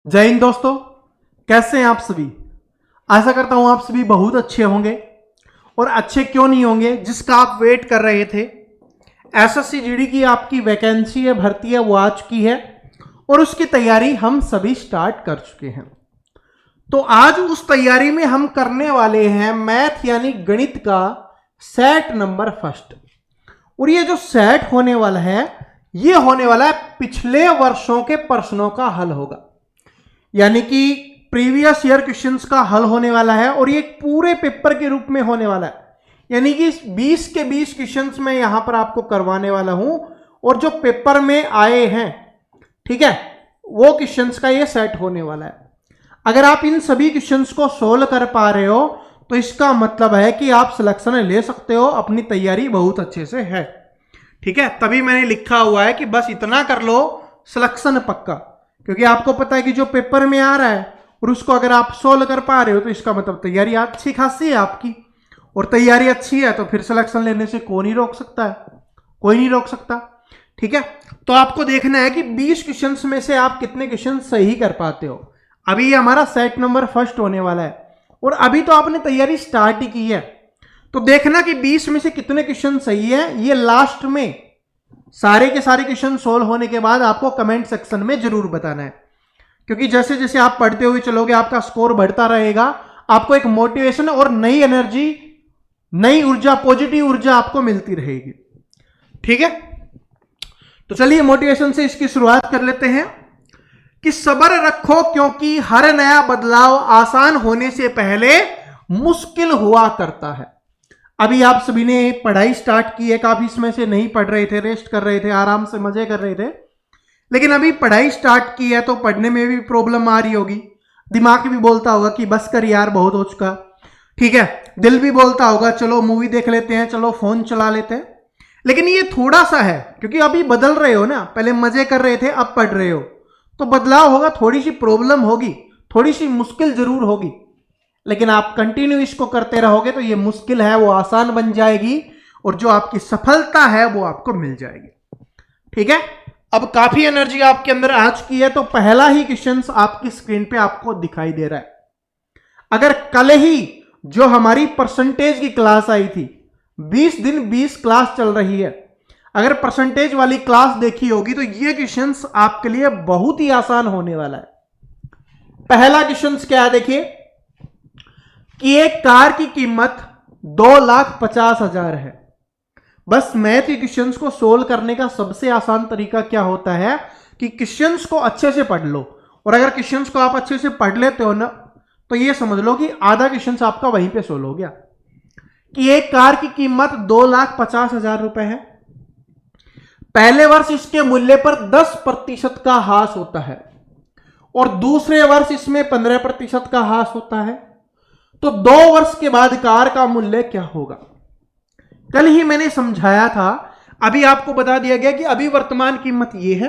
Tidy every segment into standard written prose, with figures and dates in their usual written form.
जय हिंद दोस्तों, कैसे हैं आप सभी। आशा करता हूं आप सभी बहुत अच्छे होंगे। और अच्छे क्यों नहीं होंगे, जिसका आप वेट कर रहे थे। एसएससी जीडी की आपकी वैकेंसी है, भर्ती है, वो आ चुकी है और उसकी तैयारी हम सभी स्टार्ट कर चुके हैं। तो आज उस तैयारी में हम करने वाले हैं मैथ यानी गणित का सेट नंबर फर्स्ट। और ये जो सेट होने वाला है, ये होने वाला है पिछले वर्षों के प्रश्नों का हल होगा, यानी कि प्रीवियस ईयर क्वेश्चंस का हल होने वाला है। और ये पूरे पेपर के रूप में होने वाला है, यानी कि 20 के 20 क्वेश्चंस मैं यहां पर आपको करवाने वाला हूं। और जो पेपर में आए हैं, ठीक है, वो क्वेश्चंस का ये सेट होने वाला है। अगर आप इन सभी क्वेश्चंस को सोल्व कर पा रहे हो तो इसका मतलब है कि आप सिलेक्शन ले सकते हो, अपनी तैयारी बहुत अच्छे से है। ठीक है, तभी मैंने लिखा हुआ है कि बस इतना कर लो, सिलेक्शन पक्का। क्योंकि आपको पता है कि जो पेपर में आ रहा है और उसको अगर आप सोल्व कर पा रहे हो तो इसका मतलब तैयारी अच्छी खासी है आपकी। और तैयारी अच्छी है तो फिर सिलेक्शन लेने से कौन ही रोक सकता है, कोई नहीं रोक सकता। ठीक है, तो आपको देखना है कि 20 क्वेश्चंस में से आप कितने क्वेश्चन सही कर पाते हो। अभी ये हमारा सेट नंबर फर्स्ट होने वाला है और अभी तो आपने तैयारी स्टार्ट ही की है। तो देखना कि 20 में से कितने क्वेश्चन सही है, ये लास्ट में सारे के सारे क्वेश्चन सोल्व होने के बाद आपको कमेंट सेक्शन में जरूर बताना है। क्योंकि जैसे जैसे आप पढ़ते हुए चलोगे आपका स्कोर बढ़ता रहेगा, आपको एक मोटिवेशन और नई एनर्जी, नई ऊर्जा, पॉजिटिव ऊर्जा आपको मिलती रहेगी। ठीक है, तो चलिए मोटिवेशन से इसकी शुरुआत कर लेते हैं कि सब्र रखो क्योंकि हर नया बदलाव आसान होने से पहले मुश्किल हुआ करता है। अभी आप सभी ने पढ़ाई स्टार्ट की है, काफी समय से नहीं पढ़ रहे थे, रेस्ट कर रहे थे, आराम से मजे कर रहे थे। लेकिन अभी पढ़ाई स्टार्ट की है तो पढ़ने में भी प्रॉब्लम आ रही होगी, दिमाग भी बोलता होगा कि बस कर यार, बहुत हो चुका। ठीक है, दिल भी बोलता होगा चलो मूवी देख लेते हैं, चलो फोन चला लेते हैं। लेकिन ये थोड़ा सा है, क्योंकि अभी बदल रहे हो ना, पहले मजे कर रहे थे, अब पढ़ रहे हो, तो बदलाव होगा, थोड़ी सी प्रॉब्लम होगी, थोड़ी सी मुश्किल जरूर होगी। लेकिन आप कंटिन्यू इसको करते रहोगे तो ये मुश्किल है वो आसान बन जाएगी और जो आपकी सफलता है वो आपको मिल जाएगी। ठीक है, अब काफी एनर्जी आपके अंदर आ चुकी है, तो पहला ही क्वेश्चन आपकी स्क्रीन पे आपको दिखाई दे रहा है। अगर कल ही जो हमारी परसेंटेज की क्लास आई थी, 20 दिन 20 क्लास चल रही है, अगर परसेंटेज वाली क्लास देखी होगी तो ये क्वेश्चन आपके लिए बहुत ही आसान होने वाला है। पहला क्वेश्चन क्या है, देखिए कि एक कार की कीमत 2,50,000 है। बस मैथ के क्वेश्चंस को सोल्व करने का सबसे आसान तरीका क्या होता है कि क्वेश्चंस को अच्छे से पढ़ लो। और अगर क्वेश्चंस को आप अच्छे से पढ़ लेते हो ना, तो ये समझ लो कि आधा क्वेश्चंस आपका वहीं पे सोल्व हो गया। कि एक कार की कीमत 2,50,000 रुपए है। पहले वर्ष इसके मूल्य पर 10% का हास होता है और दूसरे वर्ष इसमें 15% का हास होता है। तो 2 वर्ष के बाद कार का मूल्य क्या होगा। कल ही मैंने समझाया था, अभी आपको बता दिया गया कि अभी वर्तमान कीमत ये है,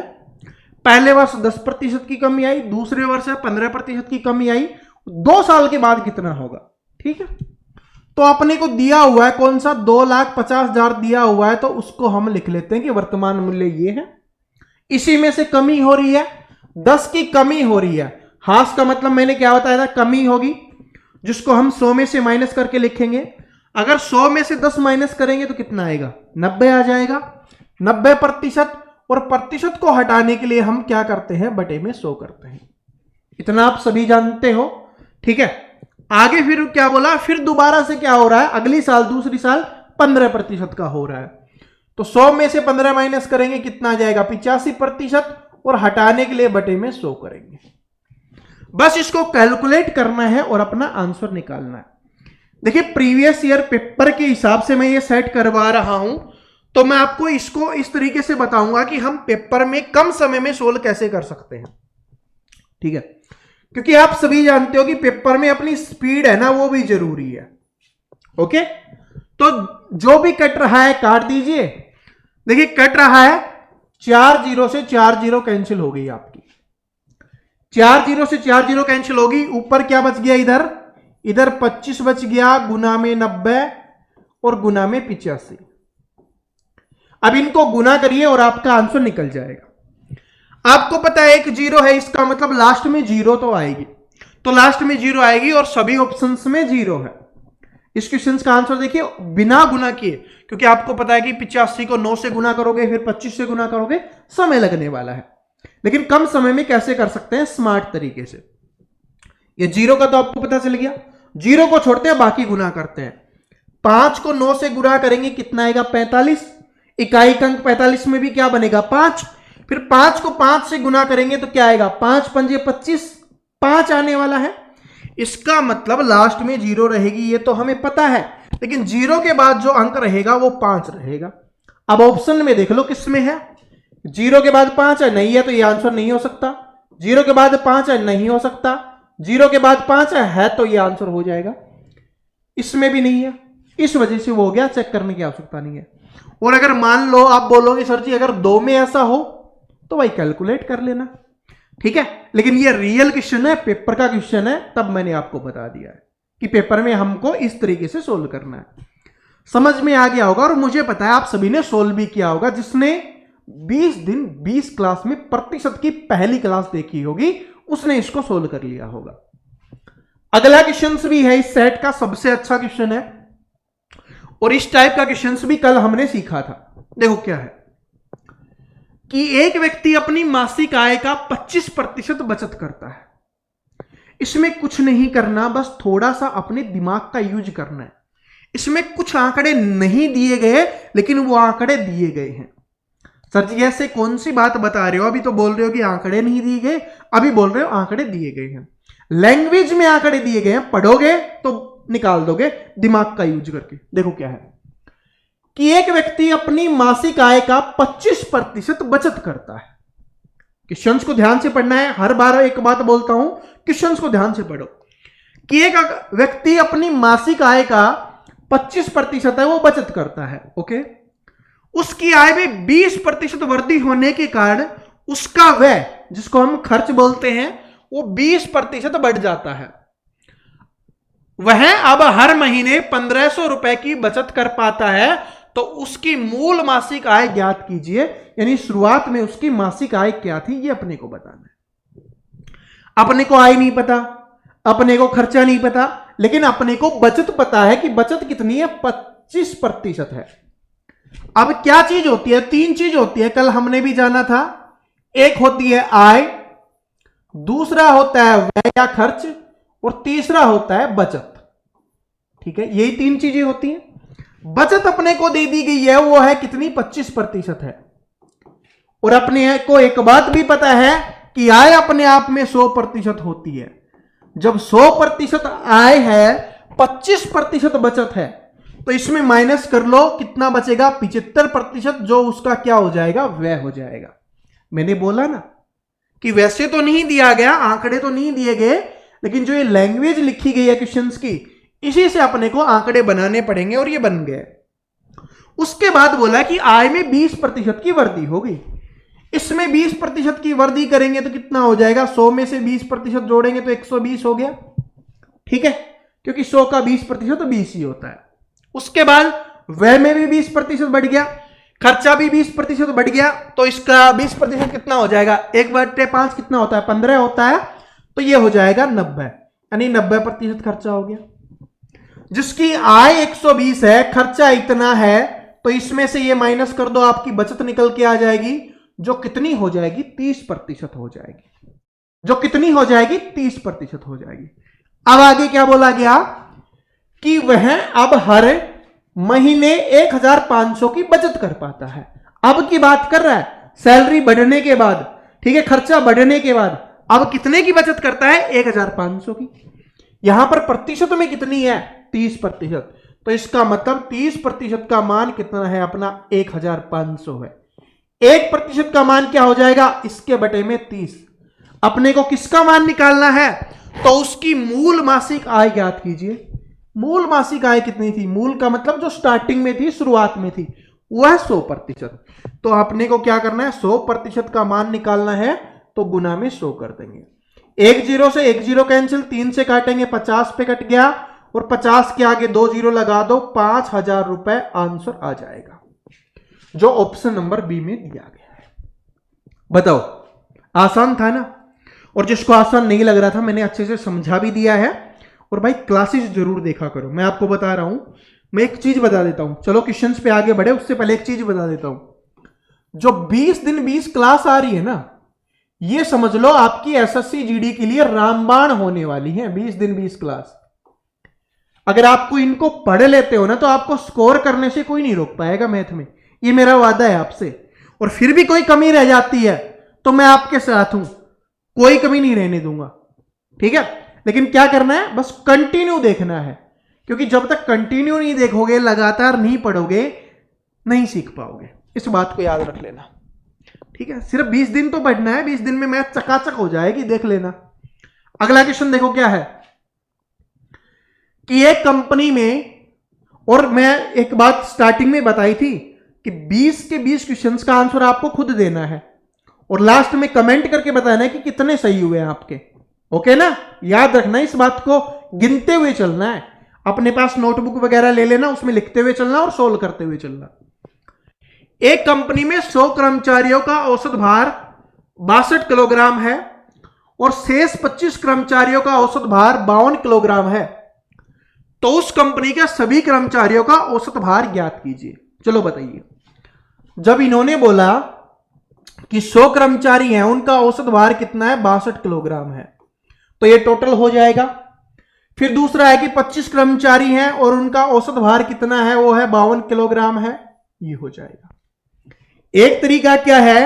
पहले वर्ष 10% की कमी आई, दूसरे वर्ष 15% की कमी आई, 2 साल के बाद कितना होगा। ठीक है, तो अपने को दिया हुआ है कौन सा, 2,50,000 दिया हुआ है, तो उसको हम लिख लेते हैं कि वर्तमान मूल्य ये है। इसी में से कमी हो रही है, 10 की कमी हो रही है। हास का मतलब मैंने क्या बताया था, कमी होगी, जिसको हम 100 में से माइनस करके लिखेंगे। अगर 100 में से 10 माइनस करेंगे तो कितना आएगा, 90 आ जाएगा, 90%। और प्रतिशत को हटाने के लिए हम क्या करते हैं, बटे में 100 करते हैं। इतना आप सभी जानते हो। ठीक है, आगे फिर क्या बोला, फिर दोबारा से क्या हो रहा है, अगली साल दूसरी साल 15% का हो रहा है। तो 100 में से 15 माइनस करेंगे, कितना आ जाएगा, 85%। और हटाने के लिए बटे में 100 करेंगे। बस इसको कैलकुलेट करना है और अपना आंसर निकालना है। देखिए प्रीवियस ईयर पेपर के हिसाब से मैं ये सेट करवा रहा हूं, तो मैं आपको इसको इस तरीके से बताऊंगा कि हम पेपर में कम समय में सोल्व कैसे कर सकते हैं। ठीक है, क्योंकि आप सभी जानते हो कि पेपर में अपनी स्पीड है ना, वो भी जरूरी है। ओके, तो जो भी कट रहा है काट दीजिए। देखिए कट रहा है, 4 0 से 4 0 कैंसिल हो गई आपकी, 4 0 से 4 0 कैंसिल होगी। ऊपर क्या बच गया, इधर 25 बच गया, गुना में 90 और गुना में 85। अब इनको गुना करिए और आपका आंसर निकल जाएगा। आपको पता है एक जीरो है, इसका मतलब लास्ट में जीरो तो आएगी, तो लास्ट में जीरो आएगी और सभी ऑप्शंस में जीरो है। इस क्वेश्चन का आंसर देखिए बिना गुना किए, क्योंकि आपको पता है कि 85 को 9 से गुना करोगे फिर 25 से गुना करोगे, समय लगने वाला है। लेकिन कम समय में कैसे कर सकते हैं, स्मार्ट तरीके से। ये जीरो का तो आपको पता चल गया, जीरो को छोड़ते हैं बाकी गुना करते हैं। 5 को 9 से गुना करेंगे कितना आएगा, 45। इकाई अंक 45 में भी क्या बनेगा, 5। फिर 5 को 5 से गुना करेंगे तो क्या आएगा, 5 पंजे 25, 5 आने वाला है। इसका मतलब लास्ट में जीरो रहेगी, ये तो हमें पता है, लेकिन जीरो के बाद जो अंक रहेगा वो 5 रहेगा। अब ऑप्शन में देख लो किसमें है, जीरो के बाद 5 है, नहीं है तो ये आंसर नहीं हो सकता। जीरो के बाद 5 है, नहीं हो सकता। जीरो के बाद 5 है तो ये आंसर हो जाएगा। इसमें भी नहीं है, इस वजह से वो हो गया, चेक करने की आवश्यकता नहीं है। और अगर मान लो आप बोलोगे सर जी अगर 2 में ऐसा हो तो भाई कैलकुलेट कर लेना, ठीक है। लेकिन ये रियल क्वेश्चन है, पेपर का क्वेश्चन है, तब मैंने आपको बता दिया है कि पेपर में हमको इस तरीके से सोल्व करना है। समझ में आ गया होगा, और मुझे पता है आप सभी ने सोल्व भी किया होगा। जिसने 20 दिन 20 क्लास में प्रतिशत की पहली क्लास देखी होगी उसने इसको सोल्व कर लिया होगा। अगला क्वेश्चन भी है इस सेट का सबसे अच्छा क्वेश्चन है, और इस टाइप का क्वेश्चन भी कल हमने सीखा था। देखो क्या है कि एक व्यक्ति अपनी मासिक आय का 25% बचत करता है। इसमें कुछ नहीं करना, बस थोड़ा सा अपने दिमाग का यूज करना है। इसमें कुछ आंकड़े नहीं दिए गए, लेकिन वो आंकड़े दिए गए हैं। सर जी ऐसे कौन सी बात बता रहे हो, अभी तो बोल रहे हो कि आंकड़े नहीं दिए गए, अभी बोल रहे हो आंकड़े दिए गए हैं। लैंग्वेज में आंकड़े दिए गए हैं, पढ़ोगे तो निकाल दोगे दिमाग का यूज करके। देखो क्या है कि एक व्यक्ति अपनी मासिक आय का 25% बचत करता है। क्वेश्चंस को ध्यान से पढ़ना है, हर बार एक बात बोलता हूं, क्वेश्चंस को ध्यान से पढ़ो कि एक व्यक्ति अपनी मासिक आय का 25% है वो बचत करता है, ओके। उसकी आय में 20% वृद्धि होने के कारण उसका व्यय, जिसको हम खर्च बोलते हैं, वो 20% बढ़ जाता है। वह अब हर महीने 1500 रुपए की बचत कर पाता है, तो उसकी मूल मासिक आय ज्ञात कीजिए। यानी शुरुआत में उसकी मासिक आय क्या थी ये अपने को बताना है। अपने को आय नहीं पता, अपने को खर्चा नहीं पता, लेकिन अपने को बचत पता है कि बचत कितनी है, 25% है। अब क्या चीज होती है, 3 चीज होती है, कल हमने भी जाना था। एक होती है आय, दूसरा होता है व्यय या खर्च, और तीसरा होता है बचत, ठीक है। यही 3 चीजें होती हैं। बचत अपने को दे दी गई है, वो है कितनी, 25% है। और अपने को एक बात भी पता है कि आय अपने आप में 100% होती है। जब 100% आय है, 25% बचत है, तो इसमें माइनस कर लो कितना बचेगा, 75%, जो उसका क्या हो जाएगा, व्यय हो जाएगा। मैंने बोला ना कि वैसे तो नहीं दिया गया, आंकड़े तो नहीं दिए गए, लेकिन जो ये लैंग्वेज लिखी गई है क्वेश्चंस की, इसी से अपने को आंकड़े बनाने पड़ेंगे, और ये बन गए। उसके बाद बोला कि आय में 20% की वृद्धि होगी। इसमें 20% की वृद्धि करेंगे तो कितना हो जाएगा, 100 में से 20% जोड़ेंगे तो 120 हो गया, ठीक है, क्योंकि 100 का 20% तो 20 ही होता है। उसके बाद व्यय में भी 20% बढ़ गया, खर्चा भी 20% बढ़ गया, तो इसका 20% कितना हो जाएगा, 1/5 कितना होता है, 15 होता है, तो ये हो जाएगा 90, यानी 90% खर्चा हो गया। जिसकी आय 120 है, खर्चा इतना है, तो इसमें से ये माइनस कर दो, आपकी बचत निकल के आ जाएगी, जो कितनी हो जाएगी, 30% हो जाएगी। जो कितनी हो जाएगी, 30% हो जाएगी। अब आगे क्या बोला गया कि वह अब हर महीने 1500 की बचत कर पाता है। अब की बात कर रहा है, सैलरी बढ़ने के बाद, ठीक है, खर्चा बढ़ने के बाद अब कितने की बचत करता है, 1500 की। यहां पर प्रतिशत में कितनी है, 30%, तो इसका मतलब 30% का मान कितना है अपना, 1500 है। 1% का मान क्या हो जाएगा, इसके बटे में 30। अपने को किसका मान निकालना है, तो उसकी मूल मासिक आय ज्ञात कीजिए। मूल मासिक आय कितनी थी, मूल का मतलब जो स्टार्टिंग में थी, शुरुआत में थी, वह 100%। तो अपने को क्या करना है, 100% का मान निकालना है, तो गुना में 100 कर देंगे। 1 0 से 1 0 कैंसिल, 3 से काटेंगे, 50 पे कट गया, और 50 के आगे 2 0 लगा दो, 5000 रुपए आंसर आ जाएगा, जो ऑप्शन नंबर बी में दिया गया है। बताओ आसान था ना। और जिसको आसान नहीं लग रहा था मैंने अच्छे से समझा भी दिया है। और भाई क्लासेस जरूर देखा करो, मैं आपको बता रहा हूं। मैं एक चीज बता देता हूं, चलो क्वेश्चंस पे आगे बढ़े उससे पहले एक चीज बता देता हूं। जो 20 दिन 20 क्लास आ रही है ना, ये समझ लो आपकी एसएससी जीडी के लिए रामबाण होने वाली है। 20 दिन 20 क्लास, अगर आपको इनको पढ़ लेते हो ना तो आपको स्कोर करने से कोई नहीं रोक पाएगा मैथ में, ये मेरा वादा है आपसे। और फिर भी कोई कमी रह जाती है तो मैं आपके साथ हूं, कोई कमी नहीं रहने दूंगा, ठीक है। लेकिन क्या करना है, बस कंटिन्यू देखना है, क्योंकि जब तक कंटिन्यू नहीं देखोगे, लगातार नहीं पढ़ोगे, नहीं सीख पाओगे। इस बात को याद रख लेना, ठीक है। सिर्फ 20 दिन तो पढ़ना है, 20 दिन में मैथ चकाचक हो जाएगी, देख लेना। अगला क्वेश्चन देखो क्या है कि एक कंपनी में, और मैं एक बात स्टार्टिंग में बताई थी कि 20 के 20 क्वेश्चंस का आंसर आपको खुद देना है और लास्ट में कमेंट करके बताना है कि कितने सही हुए आपके। ओके ना, याद रखना इस बात को, गिनते हुए चलना है। अपने पास नोटबुक वगैरह ले लेना, उसमें लिखते हुए चलना और सोल्व करते हुए चलना। एक कंपनी में 100 कर्मचारियों का औसत भार 62 किलोग्राम है और शेष 25 कर्मचारियों का औसत भार 52 किलोग्राम है, तो उस कंपनी के सभी कर्मचारियों का औसत भार ज्ञात कीजिए। चलो बताइए, जब इन्होंने बोला कि 100 कर्मचारी हैं, उनका औसत भार कितना है, 62 किलोग्राम है, तो ये टोटल हो जाएगा। फिर दूसरा है कि 25 कर्मचारी हैं और उनका औसत भार कितना है, वो है 52 किलोग्राम है, ये हो जाएगा। एक तरीका क्या है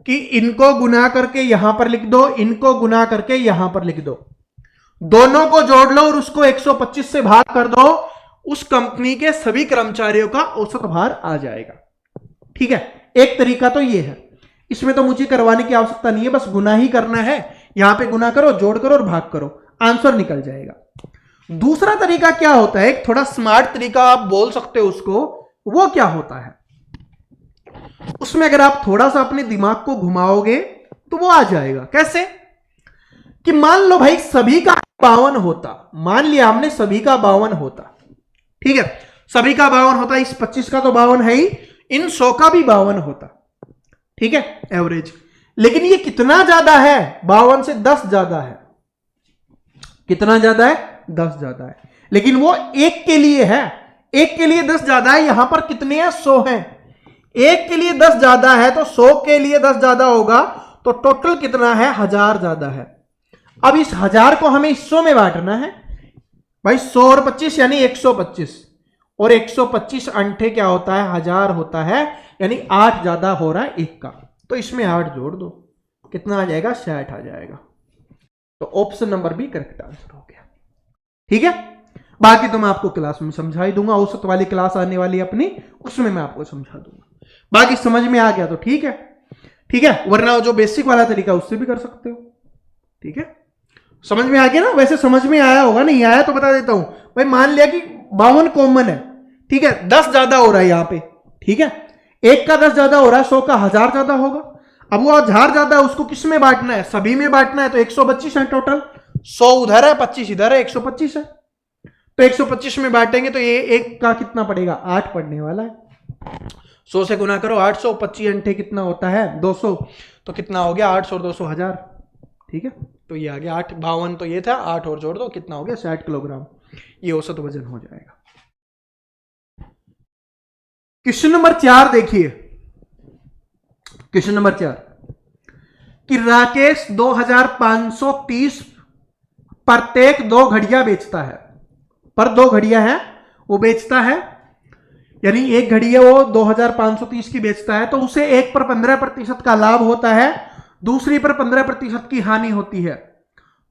कि इनको गुना करके यहां पर लिख दो, इनको गुना करके यहां पर लिख दो, दोनों को जोड़ लो और उसको 125 से भाग कर दो, उस कंपनी के सभी कर्मचारियों का औसत भार आ जाएगा, ठीक है। एक तरीका तो ये है, इसमें तो मुझे करवाने की आवश्यकता नहीं है, बस गुना ही करना है। यहां पे गुना करो, जोड़ करो और भाग करो, आंसर निकल जाएगा। दूसरा तरीका क्या होता है, एक थोड़ा स्मार्ट तरीका आप बोल सकते हो उसको, वो क्या होता है, उसमें अगर आप थोड़ा सा अपने दिमाग को घुमाओगे तो वो आ जाएगा। कैसे कि मान लो भाई सभी का 52 होता, मान लिया हमने सभी का 52 होता, ठीक है, सभी का 52 होता, इस 25 का तो 52 है ही, इन 100 का भी 52 होता, ठीक है, एवरेज। लेकिन ये कितना ज्यादा है, 52 से 10 ज्यादा है। कितना ज्यादा है, 10 ज्यादा है। लेकिन वो एक के लिए है, एक के लिए 10 ज्यादा है। यहां पर कितने हैं, 100 हैं, एक के लिए 10 ज्यादा है तो 100 के लिए 10 ज्यादा होगा, तो टोटल कितना है, 1000 ज्यादा है। अब इस 1000 को हमें 100 में बांटना है भाई, 100 और 25 यानी 125, और 125 अंठे क्या होता है, 1000 होता है, यानी 8 ज्यादा हो रहा है एक का, तो इसमें 8 जोड़ दो, कितना आ जाएगा, 60 आ जाएगा। तो option number B correct answer हो गया, ठीक है। बाकी तो मैं आपको क्लास में समझा ही दूंगा, औसत वाली क्लास आने वाली अपनी, उसमें मैं आपको समझा दूंगा। बाकी समझ में आ गया तो ठीक है, ठीक है, वरना जो बेसिक वाला तरीका उससे भी कर सकते हो, ठीक है। समझ में आ गया ना, वैसे समझ में आया होगा, नहीं आया तो बता देता हूं भाई। मान लिया कि 52 कॉमन है, ठीक है, 10 ज्यादा हो रहा है यहां पे, ठीक है, एक का 10 ज्यादा हो रहा है, 100 का 1000 ज्यादा होगा। अब वो 1000 ज्यादा है, उसको किस में बांटना है, सभी में बांटना है, तो 125 है टोटल, 100 उधर है, 25 इधर है, 125 है, तो 125 में बांटेंगे तो ये एक का कितना पड़ेगा, 8 पड़ने वाला है। 100 से गुना करो 800, 25 अंठे कितना होता है, 200, तो कितना हो गया, 800 और 200 1000, ठीक है। तो ये आ गया 8, 52 तो ये था, 8 और जोड़ दो, कितना हो गया, 60 किलोग्राम, ये औसत वजन हो जाएगा। क्वेश्चन नंबर 4 देखिए, क्वेश्चन नंबर 4 कि राकेश 2530 प्रत्येक 2 घड़ियां बेचता है, पर 2 घड़ियां हैं वो बेचता है, यानी एक घड़ी है वो 2530 की बेचता है, तो उसे एक पर 15% का लाभ होता है, दूसरी पर 15% की हानि होती है,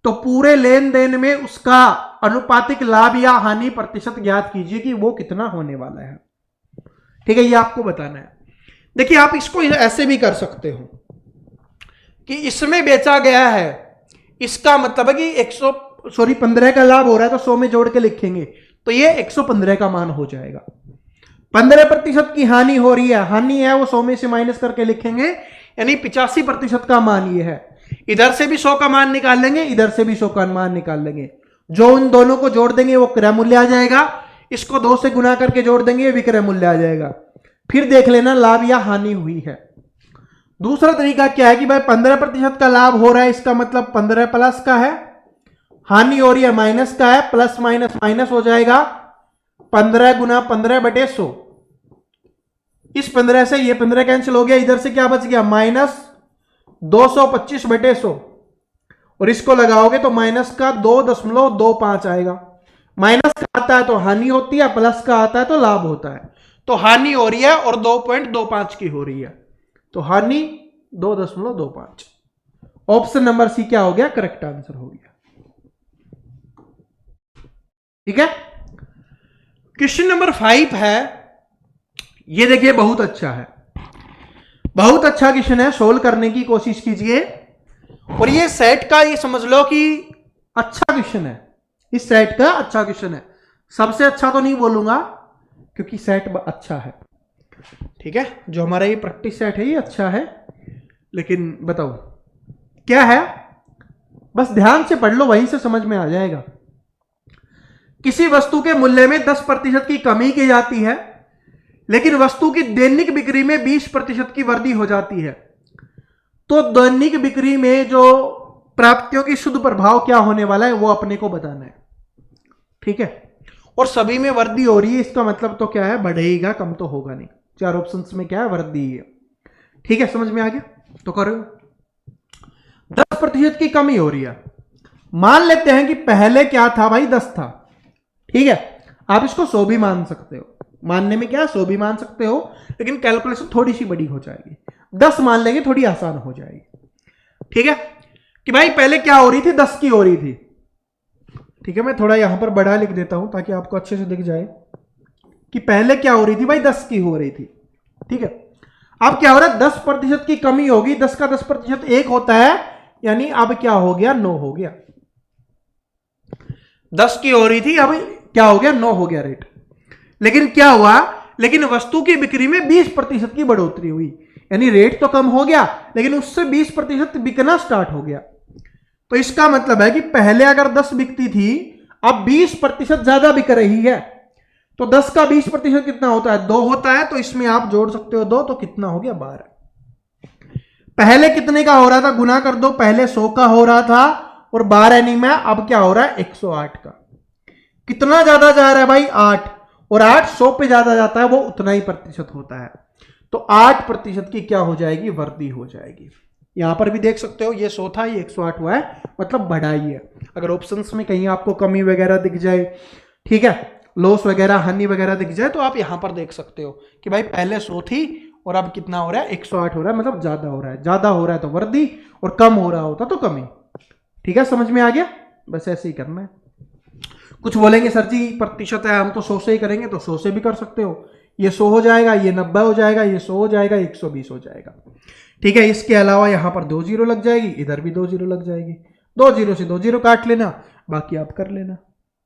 तो पूरे लेन देन में उसका अनुपातिक लाभ या हानि प्रतिशत ज्ञात कीजिए कि वो कितना होने वाला है, ठीक है, ये आपको बताना है। देखिए आप इसको ऐसे भी कर सकते हो कि इसमें बेचा गया है, इसका मतलब है कि 15 का लाभ हो रहा है, तो 100 में जोड़ के लिखेंगे तो ये 115 का मान हो जाएगा। 15% की हानि हो रही है, हानि है वो 100 में से माइनस करके लिखेंगे, यानी 85% का मान ये है। इधर से भी 100 का मान निकाल लेंगे, इधर से भी 100 का मान निकाल लेंगे, जो उन दोनों को जोड़ देंगे वो क्रय मूल्य आ जाएगा, इसको 2 से गुना करके जोड़ देंगे, विक्रय मूल्य आ जाएगा। फिर देख लेना लाभ या हानि हुई है, दूसरा तरीका क्या है कि भाई 15% का लाभ हो रहा है, इसका मतलब 15 प्लस का है, हानि हो रही है माइनस का है, प्लस माइनस माइनस हो जाएगा, 15 गुना 15/100। इस 15 से ये 15 कैंसिल हो गया, इधर से क्या बच गया माइनस 225/100, और इसको लगाओगे तो माइनस का 2.25 आएगा। माइनस का आता है तो हानि होती है, प्लस का आता है तो लाभ होता है। तो हानि हो रही है और 2.25 की हो रही है, तो हानि 2.25। ऑप्शन नंबर सी क्या हो गया, करेक्ट आंसर हो गया। ठीक है, क्वेश्चन नंबर 5 है, ये देखिए बहुत अच्छा है, बहुत अच्छा क्वेश्चन है, सोल्व करने की कोशिश कीजिए। और ये सेट का ये समझ लो कि अच्छा क्वेश्चन है, इस सेट का अच्छा क्वेश्चन है। सबसे अच्छा तो नहीं बोलूंगा क्योंकि सेट अच्छा है, ठीक है, जो हमारा ये प्रैक्टिस सेट है ये अच्छा है, लेकिन बताओ क्या है, बस ध्यान से पढ़ लो, वहीं से समझ में आ जाएगा। किसी वस्तु के मूल्य में 10% की कमी की जाती है, लेकिन वस्तु की दैनिक बिक्री में 20% की वृद्धि हो जाती है, तो दैनिक बिक्री में जो प्राप्तियों की शुद्ध प्रभाव क्या होने वाला है वो अपने को बताना है। ठीक है, और सभी में वृद्धि हो रही है, इसका मतलब तो क्या है, बढ़ेगा, कम तो होगा नहीं। चार ऑप्शंस में क्या है, वृद्धि है। ठीक है, समझ में आ गया, तो करो। 10% की कमी हो रही है, मान लेते हैं कि पहले क्या था भाई, 10 था। ठीक है, आप इसको 100 भी मान सकते हो, मानने में क्या 100 भी मान सकते हो, लेकिन कैलकुलेशन थोड़ी सी बड़ी हो जाएगी। 10 मान लेंगे, थोड़ी आसान हो जाएगी। ठीक है, कि भाई पहले क्या हो रही थी, 10 की हो रही थी। ठीक है, मैं थोड़ा यहां पर बड़ा लिख देता हूं ताकि आपको अच्छे से दिख जाए कि पहले क्या हो रही थी भाई, 10 की हो रही थी। ठीक है, अब क्या हो रहा है, 10% की कमी होगी, 10 का 10% 1 होता है, यानी अब क्या हो गया, 9 हो गया। 10 की हो रही थी, अब क्या हो गया, 9 हो गया रेट। लेकिन क्या हुआ, लेकिन वस्तु की बिक्री में 20% की बढ़ोतरी हुई, यानी रेट तो कम हो गया, लेकिन उससे 20% बिकना स्टार्ट हो गया। तो इसका मतलब है कि पहले अगर 10 बिकती थी, अब 20% ज्यादा बिक रही है। तो 10 का 20% कितना होता है, 2 होता है, तो इसमें आप जोड़ सकते हो 2, तो कितना हो गया, 12। पहले कितने का हो रहा था, गुना कर दो, पहले 100 का हो रहा था और 12 नहीं में, अब क्या हो रहा है, 108 का। कितना ज्यादा जा रहा है भाई, 8, और 8 100 पे ज्यादा जाता है, वो उतना ही प्रतिशत होता है। तो 8% की क्या हो जाएगी, वृद्धि हो जाएगी। यहां पर भी देख सकते हो, ये 100 था, ये 108 हुआ है, मतलब बढ़ाई है। अगर ऑप्शंस में कहीं आपको कमी वगैरह दिख जाए, ठीक है, लॉस वगैरह, हानि वगैरह दिख जाए, तो आप यहां पर देख सकते हो कि भाई पहले 100 थी और अब कितना हो रहा है, 108 हो रहा है, मतलब ज्यादा हो रहा है। ज्यादा हो रहा है तो वृद्धि, और कम हो रहा होता तो कमी। ठीक है, समझ में आ गया, बस ऐसे ही करना है। कुछ बोलेंगे सर जी प्रतिशत है, हम तो 100 से ही करेंगे, तो 100 से भी कर सकते हो। ये 100 हो जाएगा, ये 90 हो जाएगा, ये 100 हो जाएगा, 120 हो जाएगा। ठीक है, इसके अलावा यहां पर 2 जीरो लग जाएगी, इधर भी 2 जीरो लग जाएगी, 2 जीरो से 2 जीरो काट लेना, बाकी आप कर लेना।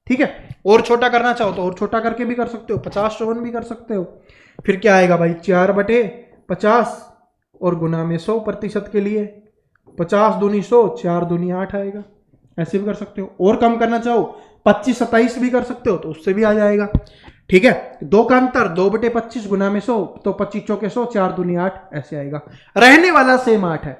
ठीक है, और छोटा करना चाहो तो और छोटा करके भी कर सकते हो, 50 भी कर सकते हो। फिर क्या आएगा भाई, 4/50 और गुना में 100% के लिए 50 दूनी 100, 4 दूनी 8 आएगा। ऐसे भी कर सकते हो, और कम करना चाहो 25-27 भी कर सकते हो, तो उससे भी आ जाएगा। ठीक है, 2 का अंतर, 2/25 गुना में 100, तो 25 चौके 100, 4 दूनी 8, ऐसे आएगा। रहने वाला सेम 8 है।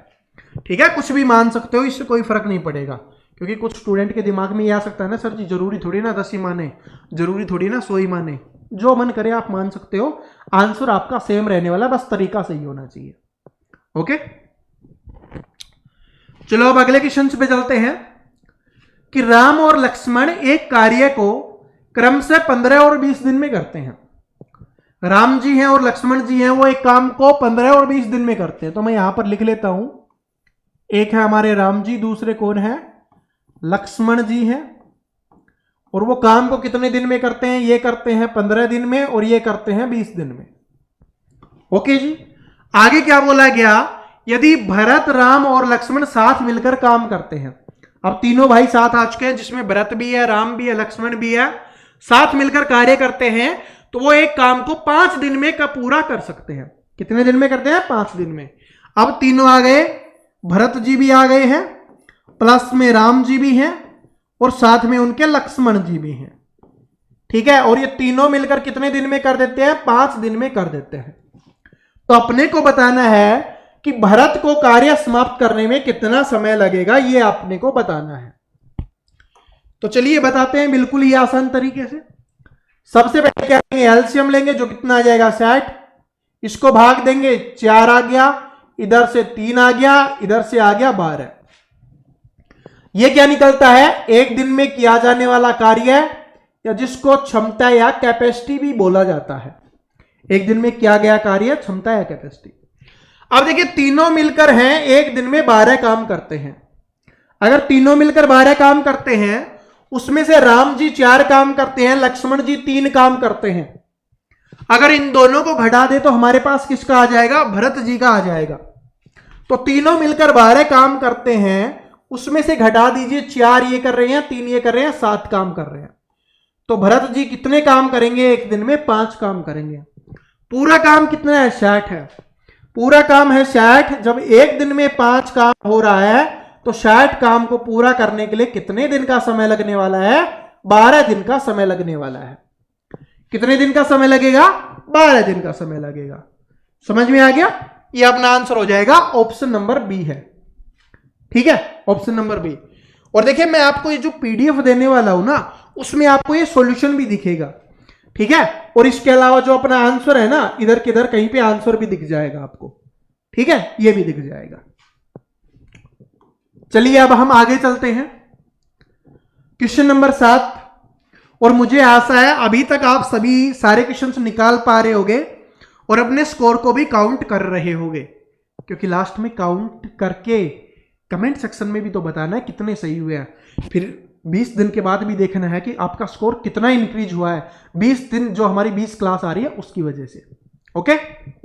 ठीक है, कुछ भी मान सकते हो, इससे कोई फर्क नहीं पड़ेगा, क्योंकि कुछ स्टूडेंट के दिमाग में ये आ सकता है ना, सर जी जरूरी थोड़ी ना 10 ही माने, जरूरी थोड़ी ना 100 ही माने। जो मन करे आप मान सकते हो, आंसर आपका सेम रहने वाला, बस तरीका सही होना चाहिए। ओके, चलो अब अगले क्वेश्चन पे चलते हैं कि राम और लक्ष्मण एक कार्य को क्रम से 15 और 20 दिन में करते हैं। राम जी हैं और लक्ष्मण जी हैं, वो एक काम को 15 और 20 दिन में करते हैं। तो मैं यहां पर लिख लेता हूं, एक है हमारे राम जी, दूसरे कौन है, लक्ष्मण जी हैं, और वो काम को कितने दिन में करते हैं, ये करते हैं 15 दिन में और ये करते हैं 20 दिन में। ओके जी, आगे क्या बोला गया, यदि भरत, राम और लक्ष्मण साथ मिलकर काम करते हैं। अब तीनों भाई साथ आ चुके हैं, जिसमें भरत भी है, राम भी है, लक्ष्मण भी है, साथ मिलकर कार्य करते हैं, तो वो एक काम को 5 दिन में का पूरा कर सकते हैं। कितने दिन में करते हैं, 5 दिन में। अब तीनों आ गए, भरत जी भी आ गए हैं, प्लस में राम जी भी हैं, और साथ में उनके लक्ष्मण जी भी हैं। ठीक है, और ये तीनों मिलकर कितने दिन में कर देते हैं, 5 दिन में कर देते हैं। तो अपने को बताना है कि भरत को कार्य समाप्त करने में कितना समय लगेगा, ये आपने को बताना है। तो चलिए बताते हैं बिल्कुल ही आसान तरीके से। सबसे पहले क्या लेंगे, एलसीएम लेंगे, जो कितना आ जाएगा 60। इसको भाग देंगे, 4 आ गया, इधर से 3 आ गया, इधर से आ गया 12। ये क्या निकलता है, एक दिन में किया जाने वाला कार्य, या जिसको क्षमता या कैपेसिटी भी बोला जाता है। एक दिन में किया गया कार्य, क्षमता या कैपेसिटी। अब देखिए तीनों मिलकर हैं, एक दिन में 12 काम करते हैं। अगर तीनों मिलकर 12 काम करते हैं, उसमें से राम जी 4 काम करते हैं, लक्ष्मण जी 3 काम करते हैं। अगर इन दोनों को घटा दे तो हमारे पास किसका आ जाएगा, भरत जी का आ जाएगा। तो तीनों मिलकर 12 काम करते हैं, उसमें से घटा दीजिए, 4 ये कर रहे हैं, 3 ये कर रहे हैं, 7 काम कर रहे हैं। तो भरत जी कितने काम करेंगे एक दिन में, 5 काम करेंगे। पूरा काम कितना है, 60 है। पूरा काम है 60। जब एक दिन में 5 काम हो रहा है, तो 60 काम को पूरा करने के लिए कितने दिन का समय लगने वाला है, 12 दिन का समय लगने वाला है। कितने दिन का समय लगेगा, 12 दिन का समय लगेगा। समझ में आ गया, ये अपना आंसर हो जाएगा, ऑप्शन नंबर बी है। ठीक है, ऑप्शन नंबर बी। और देखिए मैं आपको ये जो पीडीएफ देने वाला हूं ना, उसमें आपको ये सॉल्यूशन भी दिखेगा। ठीक है, और इसके अलावा जो अपना आंसर है ना, इधर किधर कहीं पे आंसर भी दिख जाएगा आपको। ठीक है, ये भी दिख जाएगा। चलिए अब हम आगे चलते हैं, क्वेश्चन नंबर 7। और मुझे आशा है अभी तक आप सभी सारे क्वेश्चंस निकाल पा रहे होंगे और अपने स्कोर को भी काउंट कर रहे होंगे, क्योंकि लास्ट में काउंट करके कमेंट सेक्शन में भी तो बताना है कितने सही हुए हैं। फिर 20 दिन के बाद भी देखना है कि आपका स्कोर कितना इंक्रीज हुआ है, 20 दिन जो हमारी 20 क्लास आ रही है उसकी वजह से। ओके,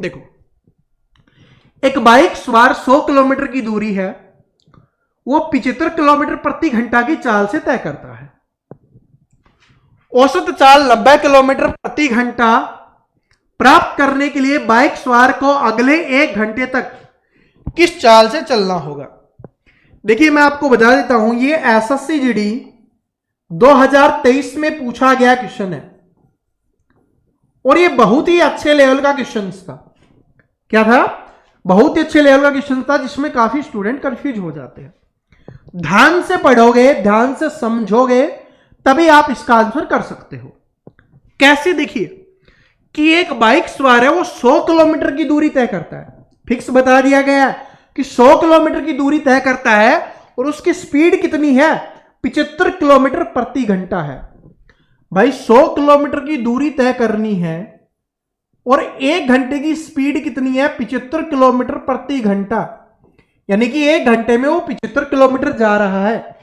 देखो एक बाइक सवार 100 किलोमीटर की दूरी है, वो 75 किलोमीटर प्रति घंटा की चाल से तय करता है। औसत चाल 90 किलोमीटर प्रति घंटा प्राप्त करने के लिए बाइक सवार को अगले 1 घंटे तक किस चाल से चलना होगा। देखिए मैं आपको बता देता हूं, ये एसएससी जीडी 2023 में पूछा गया क्वेश्चन है, और ये बहुत ही अच्छे लेवल का क्वेश्चन था। क्या था, बहुत ही अच्छे लेवल का क्वेश्चन था, जिसमें काफी स्टूडेंट कंफ्यूज हो जाते हैं। ध्यान से पढ़ोगे, ध्यान से समझोगे, तभी आप इसका आंसर कर सकते हो। कैसे, देखिए कि एक बाइक सवार है, वो 100 किलोमीटर की दूरी तय करता है। फिक्स बता दिया गया है कि 100 किलोमीटर की दूरी तय करता है, और उसकी स्पीड कितनी है, 75 किलोमीटर प्रति घंटा है। भाई 100 किलोमीटर की दूरी तय करनी है, और 1 घंटे की स्पीड कितनी है, 75 किलोमीटर प्रति घंटा, यानी कि 1 घंटे में वो 75 किलोमीटर जा रहा है।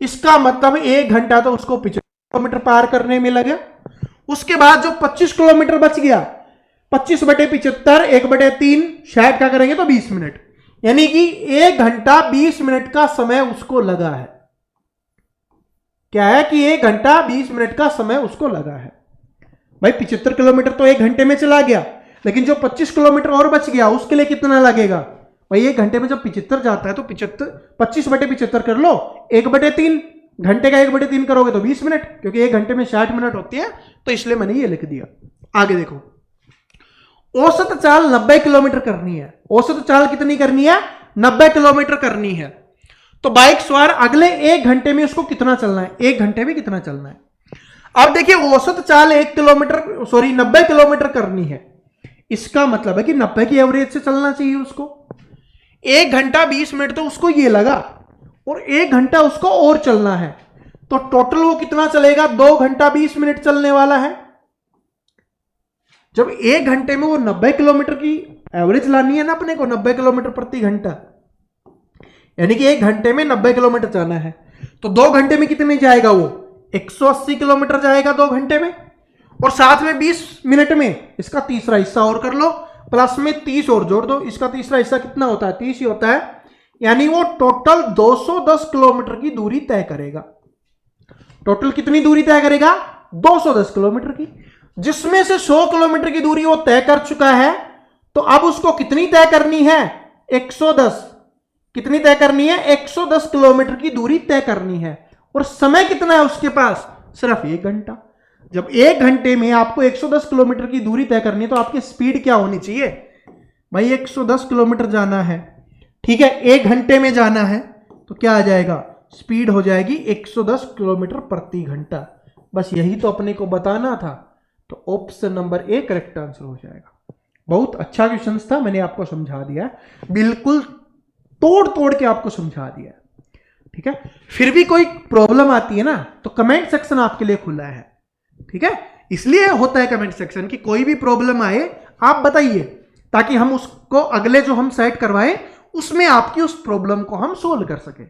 इसका मतलब 1 घंटा तो उसको 75 किलोमीटर पार करने में लगे। उसके बाद जो 25 किलोमीटर बच गया, 25/75 1/3 60 का करेंगे तो 20 मिनट, यानी कि 1 घंटा 20 मिनट का समय उसको लगा है। क्या है कि 1 घंटा 20 मिनट का समय उसको लगा है। भाई 75 किलोमीटर तो 1 घंटे में चला गया, लेकिन जो 25 किलोमीटर और बच गया उसके लिए कितना लगेगा। भाई 1 घंटे में जब 75 जाता है तो 25/75 कर लो, 1/3 घंटे का 1/3 करोगे तो 20 मिनट, क्योंकि 1 घंटे में 60 मिनट होती है, तो इसलिए मैंने ये लिख दिया। आगे देखो, औसत चाल 90 किलोमीटर करनी है। औसत चाल कितनी करनी है, 90 किलोमीटर करनी है। तो बाइक सवार अगले 1 घंटे में उसको कितना चलना है, 1 घंटे में कितना चलना है। अब देखिए औसत चाल 90 किलोमीटर करनी है, इसका मतलब है कि 90 की एवरेज से चलना चाहिए उसको। 1 घंटा 20 मिनट तो उसको ये लगा, और 1 घंटा उसको और चलना है, तो टोटल वो कितना चलेगा, 2 घंटा 20 मिनट चलने वाला है। जब 1 घंटे में वो 90 किलोमीटर की एवरेज लानी है ना अपने को, 90 किलोमीटर प्रति घंटा, यानी कि 1 घंटे में 90 किलोमीटर जाना है, तो 2 घंटे में कितने जाएगा, वो 180 किलोमीटर जाएगा 2 घंटे में। और साथ में 20 मिनट में इसका तीसरा हिस्सा और कर लो, प्लस में 30 और जोड़ दो, इसका तीसरा हिस्सा कितना होता है, 30 ही होता है, यानी वो टोटल 210 किलोमीटर की दूरी तय करेगा। टोटल कितनी दूरी तय करेगा, 210 किलोमीटर की, जिसमें से 100 किलोमीटर की दूरी वो तय कर चुका है। तो अब उसको कितनी तय करनी है, 110। कितनी तय करनी है, 110 किलोमीटर की दूरी तय करनी है। और समय कितना है उसके पास, सिर्फ 1 घंटा। जब 1 घंटे में आपको 110 किलोमीटर की दूरी तय करनी है, तो आपकी स्पीड क्या होनी चाहिए, भाई 110 किलोमीटर जाना है, ठीक है, 1 घंटे में जाना है, तो क्या आ जाएगा, स्पीड हो जाएगी 110 किलोमीटर प्रति घंटा। बस यही तो अपने को बताना था, तो option number A correct answer हो जाएगा। बहुत अच्छा क्वेश्चन था, मैंने आपको समझा दिया है, बिल्कुल तोड़ तोड़ के आपको समझा दिया है, ठीक है। फिर भी कोई प्रॉब्लम आती है ना, तो कमेंट सेक्शन आपके लिए खुला है, ठीक है। इसलिए होता है कमेंट सेक्शन कि कोई भी प्रॉब्लम आए आप बताइए, ताकि हम उसको अगले जो हम सेट करवाएं उसमें आपकी उस प्रॉब्लम को हम सोल्व कर सके।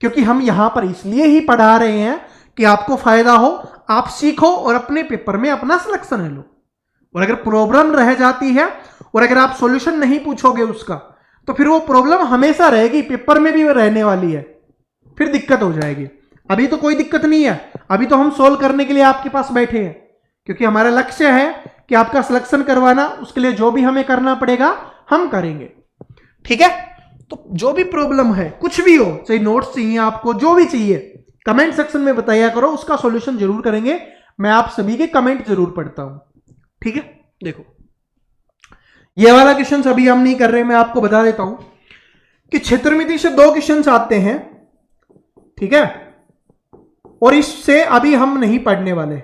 क्योंकि हम यहां पर इसलिए ही पढ़ा रहे हैं कि आपको फायदा हो, आप सीखो और अपने पेपर में अपना सिलेक्शन लो। और अगर प्रॉब्लम रह जाती है और अगर आप सॉल्यूशन नहीं पूछोगे उसका, तो फिर वो प्रॉब्लम हमेशा रहेगी, पेपर में भी रहने वाली है, फिर दिक्कत हो जाएगी। अभी तो कोई दिक्कत नहीं है, अभी तो हम सोल्व करने के लिए आपके पास बैठे हैं, क्योंकि हमारा लक्ष्य है कि आपका सिलेक्शन करवाना, उसके लिए जो भी हमें करना पड़ेगा हम करेंगे, ठीक है। तो जो भी प्रॉब्लम है, कुछ भी हो, चाहे नोट्स चाहिए आपको, जो भी चाहिए, कमेंट सेक्शन में बताया करो, उसका सॉल्यूशन जरूर करेंगे। मैं आप सभी के कमेंट जरूर पढ़ता हूं, ठीक है। देखो ये वाला क्वेश्चन अभी हम नहीं कर रहे, मैं आपको बता देता हूं कि क्षेत्रमिति से 2 क्वेश्चन आते हैं, ठीक है, और इससे अभी हम नहीं पढ़ने वाले,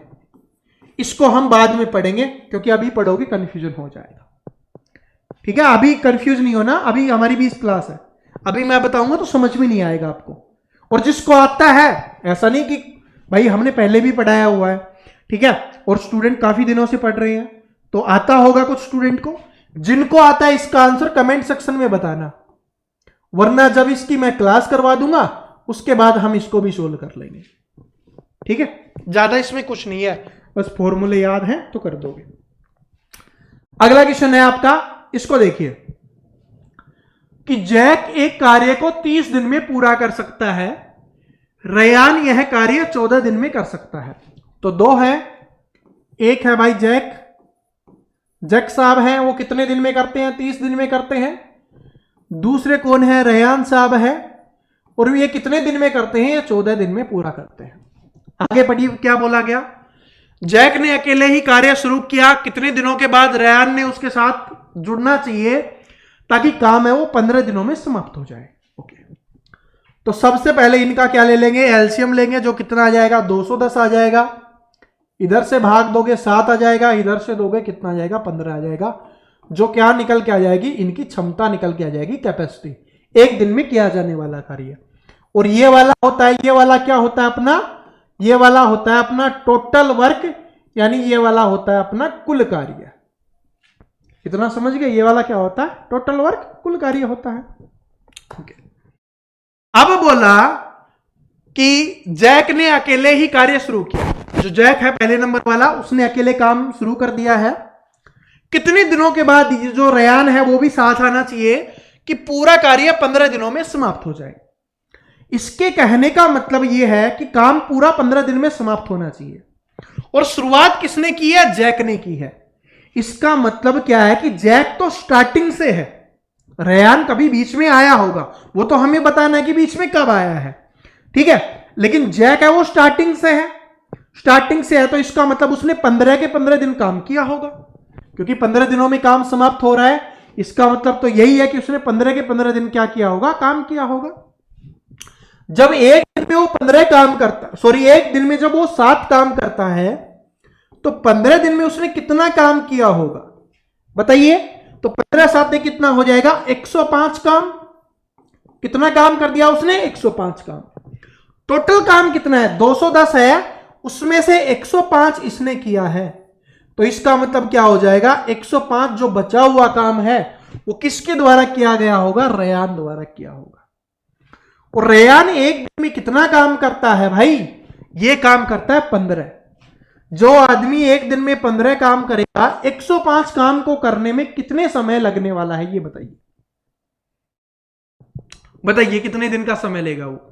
इसको हम बाद में पढ़ेंगे, क्योंकि अभी पढ़ोगे कंफ्यूजन हो जाएगा, ठीक है। अभी कंफ्यूज नहीं होना, अभी हमारी 20 क्लास है, अभी मैं बताऊंगा तो समझ में नहीं आएगा आपको। और जिसको आता है, ऐसा नहीं कि भाई हमने पहले भी पढ़ाया हुआ है, ठीक है, और स्टूडेंट काफी दिनों से पढ़ रहे हैं, तो आता होगा कुछ स्टूडेंट को। जिनको आता है इसका आंसर कमेंट सेक्शन में बताना, वरना जब इसकी मैं क्लास करवा दूंगा उसके बाद हम इसको भी सोल्व कर लेंगे, ठीक है। ज्यादा इसमें कुछ नहीं है, बस फॉर्मूले याद हैं तो कर दोगे। अगला क्वेश्चन है आपका, इसको देखिए कि जैक एक कार्य को 30 दिन में पूरा कर सकता है, रेयान यह कार्य 14 दिन में कर सकता है। तो 2 है, एक है भाई जैक साहब हैं, वो कितने दिन में करते हैं, 30 दिन में करते हैं। दूसरे कौन है, रेयान साहब है, और ये कितने दिन में करते हैं, ये 14 दिन में पूरा करते हैं। आगे पढ़िए क्या बोला गया, जैक ने अकेले ही कार्य शुरू किया, कितने दिनों के बाद रेयान ने उसके साथ जुड़ना चाहिए ताकि काम है वो 15 दिनों में समाप्त हो जाए। ओके, तो सबसे पहले इनका क्या ले लेंगे, एलसीएम लेंगे, जो कितना आ जाएगा, 210 आ जाएगा। इधर से भाग दोगे 7 आ जाएगा, इधर से दोगे कितना आ जाएगा, 15 आ जाएगा। जो क्या निकल के आ जाएगी, इनकी क्षमता निकल के आ जाएगी, कैपेसिटी, एक दिन में किया जाने वाला कार्य। और ये वाला होता है, ये वाला क्या होता है अपना, ये वाला होता है अपना टोटल वर्क, यानी ये वाला होता है अपना कुल कार्य। इतना समझ गए, ये वाला क्या होता है, टोटल वर्क, कुल कार्य होता है। ओके, अब बोला कि जैक ने अकेले ही कार्य शुरू किया। जो जैक है पहले नंबर वाला, उसने अकेले काम शुरू कर दिया है। कितने दिनों के बाद जो रेयान है वो भी साथ आना चाहिए कि पूरा कार्य 15 दिनों में समाप्त हो जाए। इसके कहने का मतलब यह है कि काम पूरा 15 दिन में समाप्त होना चाहिए। और शुरुआत किसने की है, जैक ने की है। इसका मतलब क्या है कि जैक तो स्टार्टिंग से है, रेयान कभी बीच में आया होगा, वो तो हमें बताना है कि बीच में कब आया है, ठीक है। लेकिन जैक है वो स्टार्टिंग से है, स्टार्टिंग से है, तो इसका मतलब उसने 15 के 15 दिन काम किया होगा, क्योंकि 15 दिनों में काम समाप्त हो रहा है। इसका मतलब तो यही है कि उसने 15 के 15 दिन क्या किया होगा, काम किया होगा। जब एक दिन में वो 15 काम करता, सॉरी एक दिन में जब वो 7 काम करता है, तो 15 दिन में उसने कितना काम किया होगा बताइए। तो 15 7 कितना हो जाएगा, 105 काम। कितना काम कर दिया उसने, 105 काम। टोटल काम कितना है, 210 है, उसमें से 105 इसने किया है। तो इसका मतलब क्या हो जाएगा, 105 जो बचा हुआ काम है वो किसके द्वारा किया गया होगा, रेयान द्वारा किया होगा। और रेयान एक दिन में कितना काम करता है भाई, ये काम करता है 15। जो आदमी एक दिन में 15 काम करेगा, 105 काम को करने में कितने समय लगने वाला है, ये बताइए। बताइए कितने दिन का समय लेगा वो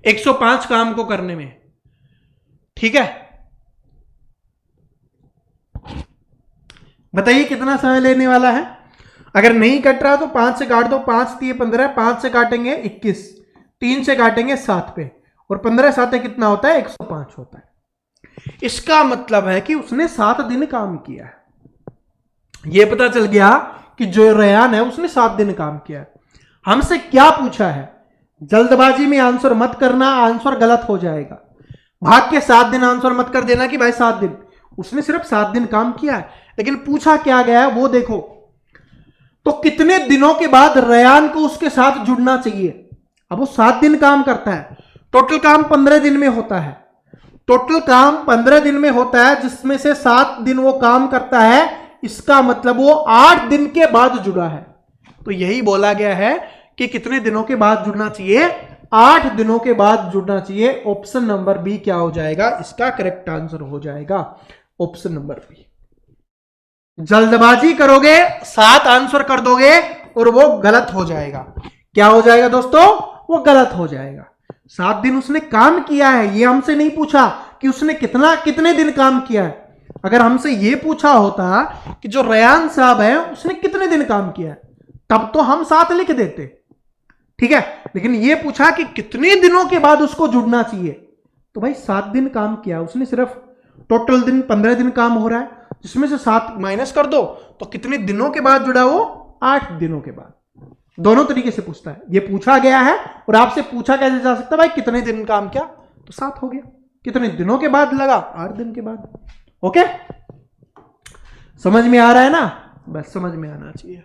105 काम को करने में, ठीक है। बताइए कितना समय लेने वाला है। अगर नहीं कट रहा तो 5 से काट दो, 5 3 15, 5 से काटेंगे 21, 3 से काटेंगे 7 पे, और 15 7 कितना होता है, 105 होता है। इसका मतलब है कि उसने 7 दिन काम किया है। यह पता चल गया कि जो रेयान है उसने 7 दिन काम किया है। हमसे क्या पूछा है? जल्दबाजी में आंसर मत करना, आंसर गलत हो जाएगा। भाग के 7 दिन आंसर मत कर देना कि भाई 7 दिन, उसने सिर्फ 7 दिन काम किया है, लेकिन पूछा क्या गया है वो देखो। तो कितने दिनों के बाद रेयान को उसके साथ जुड़ना चाहिए? अब वो 7 दिन काम करता है, टोटल काम 15 दिन में होता है, टोटल काम 15 दिन में होता है, जिसमें से 7 दिन वो काम करता है, इसका मतलब वो 8 दिन के बाद जुड़ा है। तो यही बोला गया है कि कितने दिनों के बाद जुड़ना चाहिए? 8 दिनों के बाद जुड़ना चाहिए। ऑप्शन नंबर बी क्या हो जाएगा? इसका करेक्ट आंसर हो जाएगा ऑप्शन नंबर बी। जल्दबाजी करोगे 7 आंसर कर दोगे और वो गलत हो जाएगा। क्या हो जाएगा दोस्तों? वो गलत हो जाएगा। 7 दिन उसने काम किया है, ये हमसे नहीं पूछा कि उसने कितने दिन काम किया है। अगर हमसे ये पूछा होता कि जो रेयान साहब है उसने कितने दिन काम किया है, तब तो हम 7 लिख देते, ठीक है। लेकिन ये पूछा कि कितने दिनों के बाद उसको जुड़ना चाहिए, तो भाई 7 दिन काम किया उसने, सिर्फ टोटल दिन 15 दिन काम हो रहा है, जिसमें से 7 माइनस कर दो तो कितने दिनों के बाद जुड़ा? वो 8 दिनों के बाद। दोनों तरीके से पूछता है, ये पूछा गया है और आपसे पूछा कैसे जा सकता है? भाई कितने दिन काम किया, तो 7 हो गया। कितने दिनों के बाद लगा? 8 दिन के बाद। ओके, समझ में आ रहा है ना? बस समझ में आना चाहिए,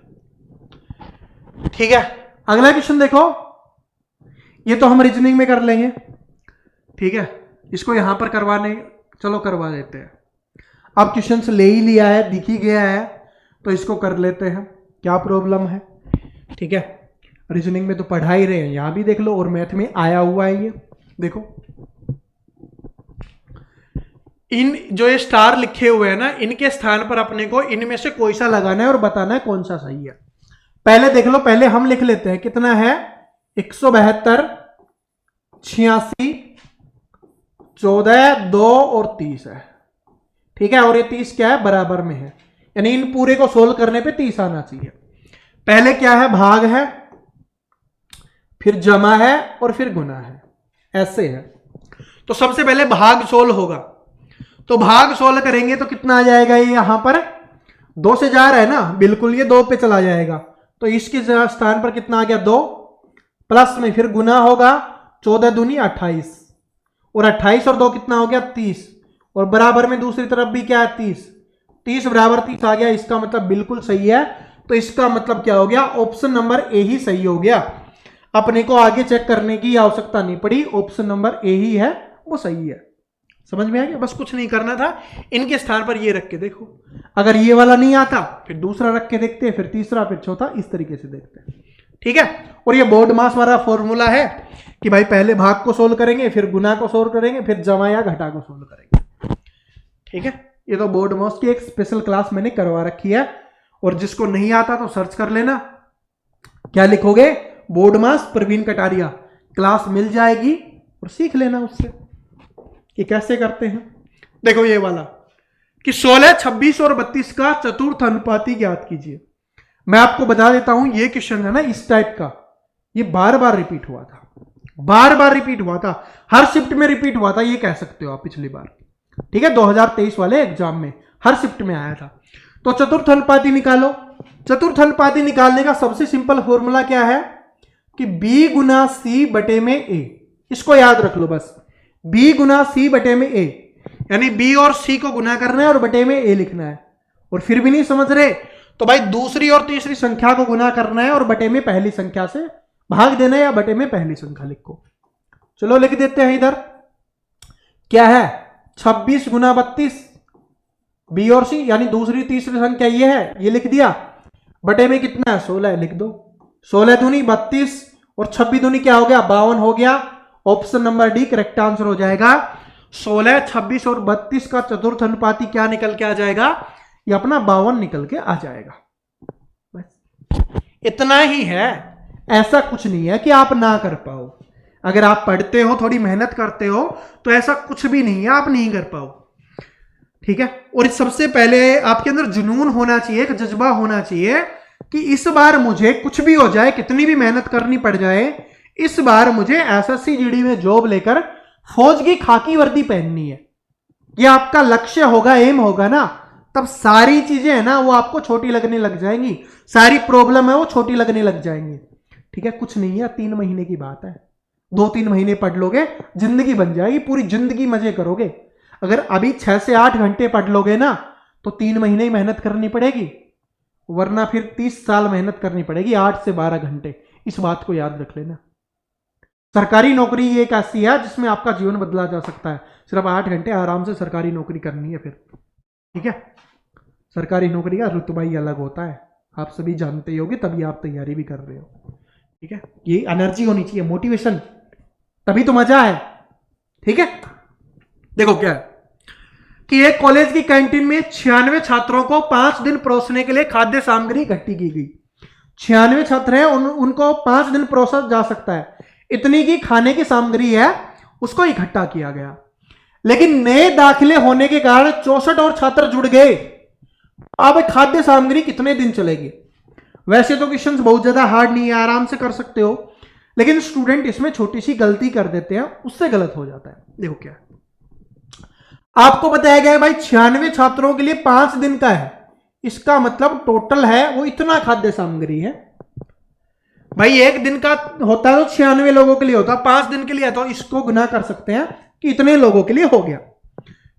ठीक है। अगला क्वेश्चन देखो, ये तो हम रीजनिंग में कर लेंगे, ठीक है। इसको यहां पर चलो करवा देते हैं। अब क्वेश्चन ले ही लिया है, दिख ही गया है, तो इसको कर लेते हैं, क्या प्रॉब्लम है, ठीक है। रीजनिंग में तो पढ़ा ही रहे हैं, यहां भी देख लो, और मैथ में आया हुआ है ये देखो। इन जो ये स्टार लिखे हुए हैं ना, इनके स्थान पर अपने को इनमें से कोई सा लगाना है और बताना है कौन सा सही है। पहले देख लो, पहले हम लिख लेते हैं, कितना है? 172, 86, 14, 2 और 30 है, ठीक है। और ये 30 क्या है? बराबर में है, यानी इन पूरे को सोल्व करने पे 30 आना चाहिए। पहले क्या है? भाग है, फिर जमा है और फिर गुना है, ऐसे है। तो सबसे पहले भाग सोल्व होगा, तो भाग सोल्व करेंगे तो कितना आ जाएगा? ये यहां पर 2 से जा रहा है ना, बिल्कुल ये 2 पे चला जाएगा, तो इसके स्थान पर कितना आ गया? 2, प्लस में फिर गुना होगा, 14 दूनी 28, और 28 और 2 कितना हो गया? 30, और बराबर में दूसरी तरफ भी क्या है? 30, 30 बराबर 30 आ गया, इसका मतलब बिल्कुल सही है। तो इसका मतलब क्या हो गया? ऑप्शन नंबर ए ही सही हो गया। अपने को आगे चेक करने की आवश्यकता नहीं पड़ी, ऑप्शन नंबर ए ही है, वो सही है। समझ में आ गया? बस कुछ नहीं करना था, इनके स्थान पर ये रख के देखो। अगर ये वाला नहीं आता फिर दूसरा रख के देखते हैं, फिर तीसरा, फिर चौथा, इस तरीके से देखते हैं, ठीक है। और ये बोर्ड मास वाला फॉर्मूला है कि भाई पहले भाग को सोल्व करेंगे, फिर गुना को सोल्व करेंगे, फिर जमा या घटा को सोल्व करेंगे, ठीक है। ये तो बोर्ड मास की एक स्पेशल क्लास मैंने करवा रखी है, और जिसको नहीं आता तो सर्च कर लेना, क्या लिखोगे? बोर्ड मास प्रवीण कटारिया, क्लास मिल जाएगी और सीख लेना उससे कि कैसे करते हैं। देखो ये वाला कि 16, 26 और 32 का चतुर्थ अनुपाती ज्ञात कीजिए। मैं आपको बता देता हूं, ये क्वेश्चन है ना इस टाइप का, ये बार बार रिपीट हुआ था, बार बार रिपीट हुआ था, हर शिफ्ट में रिपीट हुआ था, ये कह सकते हो आप पिछली बार, ठीक है। 2023 वाले एग्जाम में हर शिफ्ट में आया था। तो चतुर्थ अनुपाती निकालो। चतुर्थ अनुपाती निकालने का सबसे सिंपल फॉर्मूला क्या है कि b गुना सी बटे में a, इसको याद रख लो बस, b गुना सी बटे में a, यानी b और c को गुना करना है और बटे में a लिखना है। और फिर भी नहीं समझ रहे तो भाई दूसरी और तीसरी संख्या को गुना करना है और बटे में पहली संख्या से भाग देना है, या बटे में पहली संख्या लिखो। चलो लिख देते हैं इधर, क्या है? 26 गुना 32, बी और सी, यानी दूसरी तीसरी संख्या ये है, ये लिख दिया। बटे में कितना है? 16 लिख दो। 16 दूनी 32 और 26 दूनी क्या हो गया? 52 हो गया। Option number D correct answer हो जाएगा। 16, 26 और 32 का चतुर्थ अनुपाती क्या निकल के आ जाएगा? ये अपना 52 निकल के आ जाएगा। बस इतना ही है, ऐसा कुछ नहीं है कि आप ना कर पाओ। अगर आप पढ़ते हो, थोड़ी मेहनत करते हो, तो ऐसा कुछ भी नहीं है आप नहीं कर पाओ, ठीक है। और सबसे पहले आपके अंदर जुनून होना चाहिए, एक जज्बा होना चाहिए कि इस बार मुझे कुछ भी हो जाए, कितनी भी मेहनत करनी पड़ जाए, इस बार मुझे एसएससी जीडी में जॉब लेकर फौज की खाकी वर्दी पहननी है। ये आपका लक्ष्य होगा, एम होगा ना, तब सारी चीजें है ना वो आपको छोटी लगने लग जाएंगी, सारी प्रॉब्लम है वो छोटी लगने लग जाएंगी। ठीक है, कुछ नहीं है, 3 महीने की बात है, 2-3 महीने पढ़ लोगे जिंदगी बन जाएगी, पूरी जिंदगी मजे करोगे। अगर अभी 6 से 8 घंटे पढ़ लोगे ना तो 3 महीने ही मेहनत करनी पड़ेगी, वरना फिर 30 साल मेहनत करनी पड़ेगी 8 से 12 घंटे। इस बात को याद रख लेना। सरकारी नौकरी एक ऐसी है जिसमें आपका जीवन बदला जा सकता है। सिर्फ 8 घंटे आराम से सरकारी नौकरी करनी है फिर। ठीक है, सरकारी नौकरी का रुतबा ही अलग होता है, आप सभी जानते ही होगे, तभी आप तैयारी भी कर रहे हो। ठीक है, ये एनर्जी होनी चाहिए, मोटिवेशन, तभी तो मजा है। ठीक है, देखो क्या है कि एक कॉलेज की कैंटीन में 96 छात्रों को 5 दिन परोसने के लिए खाद्य सामग्री इकट्ठी की गई। 96 छात्र हैं, उनको 5 दिन परोसा जा सकता है, इतनी की खाने की सामग्री है, उसको इकट्ठा किया गया। लेकिन नए दाखिले होने के कारण 64 और छात्र जुड़ गए। अब खाद्य सामग्री कितने दिन चलेगी? वैसे तो क्वेश्चंस बहुत ज्यादा हार्ड नहीं है, आराम से कर सकते हो, लेकिन स्टूडेंट इसमें छोटी सी गलती कर देते हैं, उससे गलत हो जाता है। देखो क्या है, आपको बताया गया है भाई 96 छात्रों के लिए 5 दिन का है, इसका मतलब टोटल है वो इतना खाद्य सामग्री है। भाई एक दिन का होता है तो 96 लोगों के लिए होता है, 5 दिन के लिए है तो इसको गुना कर सकते हैं कि इतने लोगों के लिए हो गया।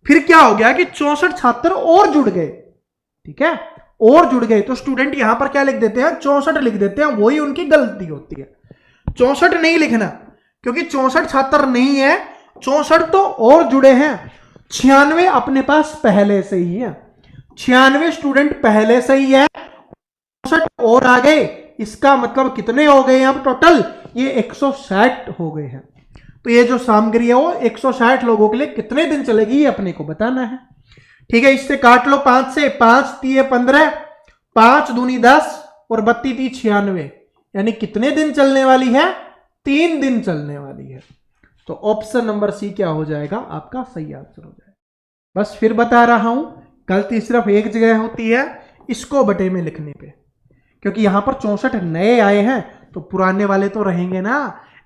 फिर क्या हो गया कि 64 छात्र और जुड़ गए। ठीक है, और जुड़ गए तो स्टूडेंट यहां पर क्या लिख देते हैं, 64 लिख देते हैं, वही उनकी गलती होती है। 64 नहीं लिखना, क्योंकि 64 छात्र नहीं है, 64 तो और जुड़े हैं। 96 अपने पास पहले से ही है, 96 स्टूडेंट पहले से ही है, 64 और आ गए, इसका मतलब कितने हो गए अब टोटल, ये 160 हो गए हैं। तो ये जो सामग्री है वो 160 लोगों के लिए कितने दिन चलेगी ये अपने को बताना है। ठीक है, इससे काट लो 5 से, 5 3 15, 5 दूनी 10 और 32 96, यानी कितने दिन चलने वाली है, 3 दिन चलने वाली है। तो ऑप्शन नंबर सी क्या हो जाएगा, आपका सही आंसर हो जाएगा। बस फिर बता रहा हूं, गलती सिर्फ एक जगह होती है, इसको बटे में लिखने पे, क्योंकि यहां पर 64 नए आए हैं तो पुराने वाले तो रहेंगे ना।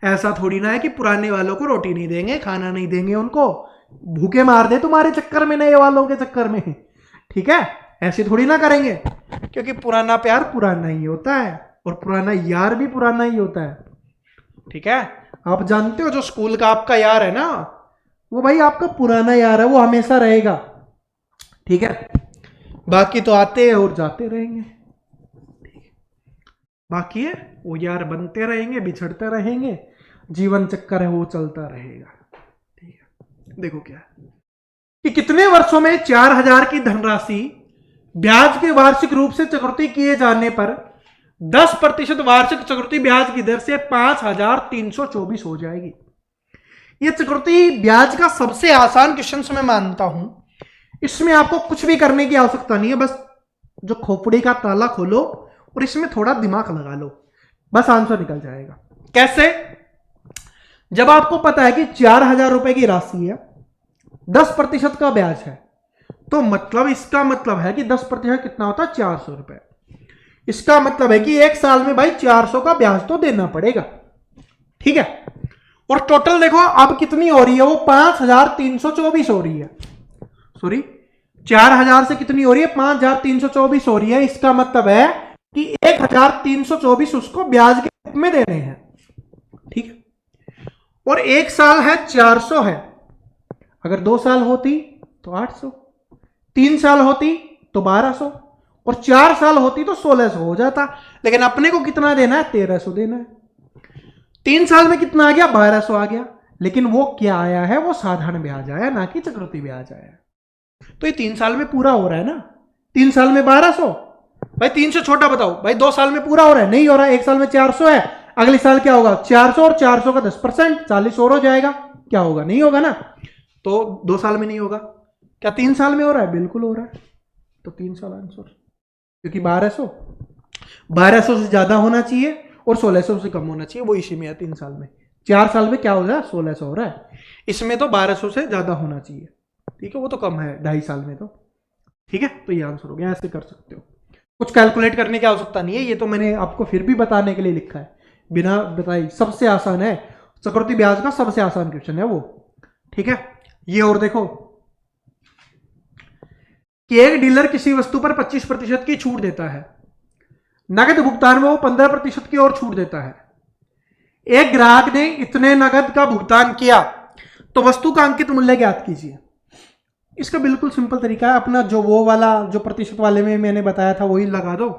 ऐसा थोड़ी ना है कि पुराने वालों को रोटी नहीं देंगे, खाना नहीं देंगे, उनको भूखे मार दे तुम्हारे चक्कर में, नए वालों के चक्कर में। ठीक है, ऐसे थोड़ी ना करेंगे, क्योंकि पुराना प्यार पुराना ही होता है और पुराना यार भी पुराना ही होता है। ठीक है, आप जानते हो जो स्कूल का आपका यार है ना, वो भाई आपका पुराना यार है, वो हमेशा रहेगा। ठीक है, बाकी तो आते हैं और जाते रहेंगे, बाकी है वो यार बनते रहेंगे, बिछड़ते रहेंगे, जीवन चक्कर है वो चलता रहेगा। ठीक है, देखो क्या है कि कितने वर्षों में 4000 की धनराशि ब्याज के वार्षिक रूप से चक्रवृद्धि किए जाने पर 10% वार्षिक चक्रवृद्धि ब्याज की दर से 5324 हो जाएगी। यह चक्रवृद्धि ब्याज का सबसे आसान क्वेश्चन मैं मानता हूं, इसमें आपको कुछ भी करने की आवश्यकता नहीं है, बस जो खोपड़ी का ताला खोलो और इसमें थोड़ा दिमाग लगा लो, बस आंसर निकल जाएगा। कैसे? जब आपको पता है कि 4000 रुपए की राशि है, 10% का ब्याज है, तो मतलब इसका मतलब है कि 10% कितना होता है, 400 रुपए। इसका मतलब है कि एक साल में भाई 400 का ब्याज तो देना पड़ेगा। ठीक है, और टोटल देखो अब कितनी हो रही है, वो 5324 हो रही है। सॉरी, 4000 से कितनी हो रही है, 5324 हो रही है। इसका मतलब है कि 1324 उसको ब्याज के रूप में देने हैं। ठीक है, और एक साल है 400 है, अगर 2 साल होती तो 800, 3 साल होती तो 1200 और 4 साल होती तो 1600 हो जाता। लेकिन अपने को कितना देना है, 1300 देना है। 3 साल में कितना आ गया, 1200 आ गया। लेकिन वो क्या आया है, वो साधारण ब्याज आया, ना कि चक्रवृद्धि ब्याज आया। तो ये 3 साल में पूरा हो रहा है ना, 3 साल में 1200, भाई 3 से छोटा बताओ, भाई 2 साल में पूरा हो रहा है, नहीं हो रहा है। एक साल में 400 है, अगले साल क्या होगा, 400 और 400 का 10%, 40 और हो जाएगा। क्या होगा, नहीं होगा ना। तो 2 साल में नहीं होगा, क्या 3 साल में हो रहा है, बिल्कुल हो रहा है। तो 3 साल आंसर, क्योंकि 1200 से ज्यादा होना चाहिए और 1600 से कम होना चाहिए, वो इसी में है 3 साल में। 4 साल में क्या हो रहा है, 1600 हो रहा है, इसमें तो 1200 से ज्यादा होना चाहिए। ठीक है, वो तो कम है 2.5 साल में तो। ठीक है, तो ये आंसर हो गया, ऐसे कर सकते हो, कुछ कैलकुलेट करने की आवश्यकता नहीं है। ये तो मैंने आपको फिर भी बताने के लिए लिखा है, बिना बताई। सबसे आसान है, चक्रवृद्धि ब्याज का सबसे आसान क्वेश्चन है वो। ठीक है, ये और देखो कि एक डीलर किसी वस्तु पर 25% की छूट देता है, नगद भुगतान में वो 15% की और छूट देता है। एक ग्राहक ने इतने नगद का भुगतान किया तो वस्तु का अंकित मूल्य ज्ञात कीजिए। इसका बिल्कुल सिंपल तरीका है, अपना जो वो वाला जो प्रतिशत वाले में मैंने बताया था वही लगा दो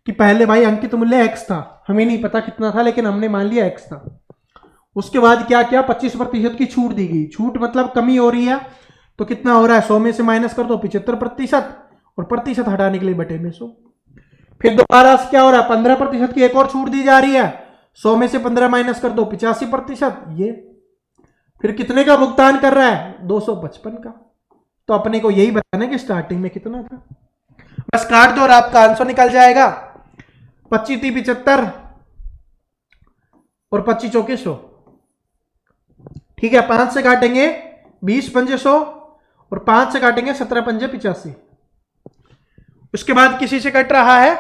कि पहले भाई अंकित मूल्य x था, हमें नहीं पता कितना था लेकिन हमने मान लिया x था। उसके बाद क्या किया, 25% की छूट दी गई। छूट मतलब कमी हो रही है तो कितना हो रहा है, 100 में से माइनस कर दो 75% और प्रतिशत हटाने के लिए बटे में 100। फिर दोबारा से क्या हो रहा है, 15% की एक और छूट दी जा रही है, 100 में से 15 माइनस कर दो 85%। ये फिर कितने का भुगतान कर रहा है, 255 का। तो अपने को यही बताना कि स्टार्टिंग में कितना था। बस काट दो और आपका आंसर निकल जाएगा। 25 × 75 और 25 × 100। ठीक है, 5 से काटेंगे 20 × 5 100 और 5 से काटेंगे 17 × 5 85। उसके बाद किसी से कट रहा है,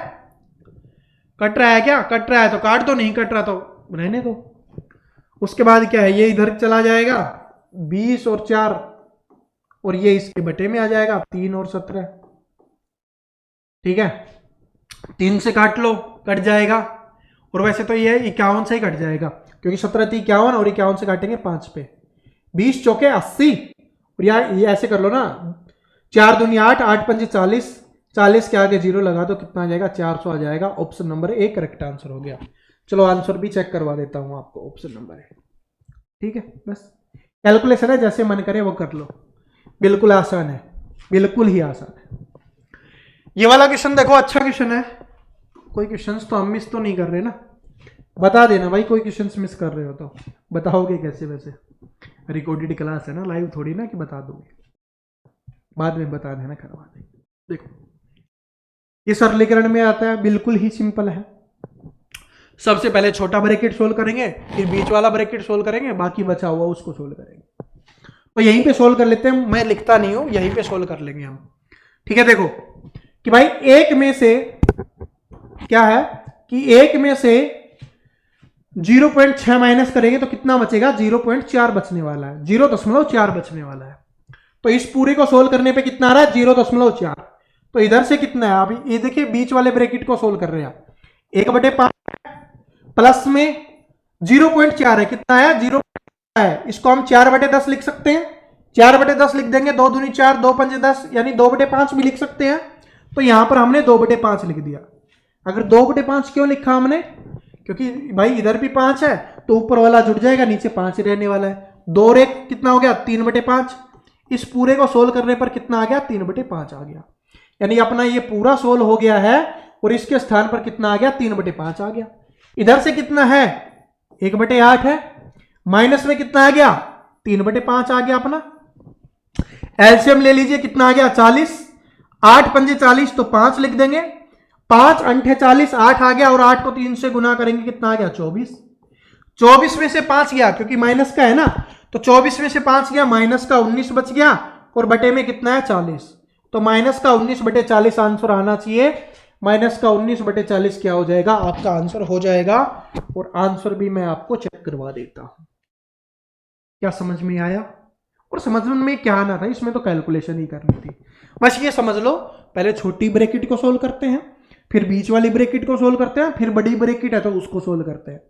कट रहा है क्या, कट रहा है तो काट दो, नहीं कट रहा तो रहने दो। उसके बाद क्या है, ये इधर चला जाएगा 20 और 4 और ये इसके बटे में आ जाएगा 3 और 17। ठीक है, 3 से काट लो, कट जाएगा। और वैसे तो ये 51 से ही कट जाएगा क्योंकि 17 × 3 51 और 51 से काटेंगे 5 पे। 20 चौके 80 और यार ये ऐसे कर लो ना, 4 दूनी 8, 8 पंजे 40, 40 के आगे 0 लगा दो, कितना आ जाएगा 400 आ जाएगा। ऑप्शन नंबर 1 करेक्ट आंसर हो गया। चलो आंसर भी चेक करवा देता हूं आपको, ऑप्शन नंबर 1। ठीक है, बस कैलकुलेशन है, जैसे मन करे वो कर लो, बिल्कुल आसान है, बिल्कुल ही आसान है। ये वाला क्वेश्चन देखो, अच्छा क्वेश्चन है। कोई क्वेश्चंस तो हम मिस तो नहीं कर रहे ना, बता देना भाई कोई क्वेश्चंस मिस कर रहे हो तो बताओगे कैसे। वैसे रिकॉर्डेड क्लास है ना, लाइव थोड़ी ना कि बता दोगे, बाद में बता देना, करवा देंगे। देखो ये सरलीकरण में आता है, बिल्कुल ही सिंपल है। सबसे पहले छोटा ब्रैकेट सोल्व करेंगे, फिर बीच वाला ब्रैकेट सोल्व करेंगे, बाकी बचा हुआ उसको सोल्व करेंगे। तो यहीं पे सोल्व कर लेते हैं, मैं लिखता नहीं हूं, यहीं पे सोल्व कर लेंगे हम। ठीक है, देखो कि भाई एक में से क्या है कि एक में से 0.6 माइनस करेंगे तो कितना बचेगा, 0.4 बचने वाला है, 0.4 बचने वाला है। तो इस पूरे को सोल्व करने पे कितना आ रहा है, 0.4। तो इधर से कितना है, अभी ये देखिए बीच वाले ब्रैकेट को सोल्व कर रहे हैं, 1/5 प्लस में 0.4 है, कितना है 0 है। इसको हम 4/10 लिख सकते हैं, 4/10 लिख देंगे, 2 दूनी 4, 2 पंजे 10, यानी 2/5 भी लिख सकते हैं। तो यहां पर हमने 2/5 लिख दिया। अगर 2/5 क्यों लिखा हमने, क्योंकि भाई इधर भी 5 है तो ऊपर वाला जुड़ जाएगा, नीचे 5 रहने वाला है। 2 और 1 कितना हो गया, 3/5। इस पूरे को सोल्व करने पर कितना आ गया, 3/5 आ गया। यानी अपना ये पूरा सोल्व हो गया है और इसके स्थान पर कितना आ गया, 3/5 आ गया। इधर से कितना है, 1/8 है, माइनस में कितना आ गया, 3/5 आ गया अपना। एलसीएम ले लीजिए, कितना आ गया 40, 8 पंजे 40 तो 5 लिख देंगे, 5 अंठे 40, 8 आ गया और 8 को 3 से गुना करेंगे, कितना आ गया 24। 24 में से 5 गया क्योंकि माइनस का है ना, तो 24 में से 5 गया, माइनस का 19 बच गया और बटे में कितना है 40। तो माइनस का 19/40 आंसर आना चाहिए। माइनस का 19/40 क्या हो जाएगा, आपका आंसर हो जाएगा। और आंसर भी मैं आपको चेक करवा देता हूं। क्या समझ में आया, और समझ में क्या आना था, इसमें तो कैलकुलेशन ही करनी थी। बस ये समझ लो, पहले छोटी ब्रैकेट को सोल्व करते हैं, फिर बीच वाली ब्रैकेट को सोल्व करते हैं, फिर बड़ी ब्रैकेट है तो उसको सोल्व करते हैं।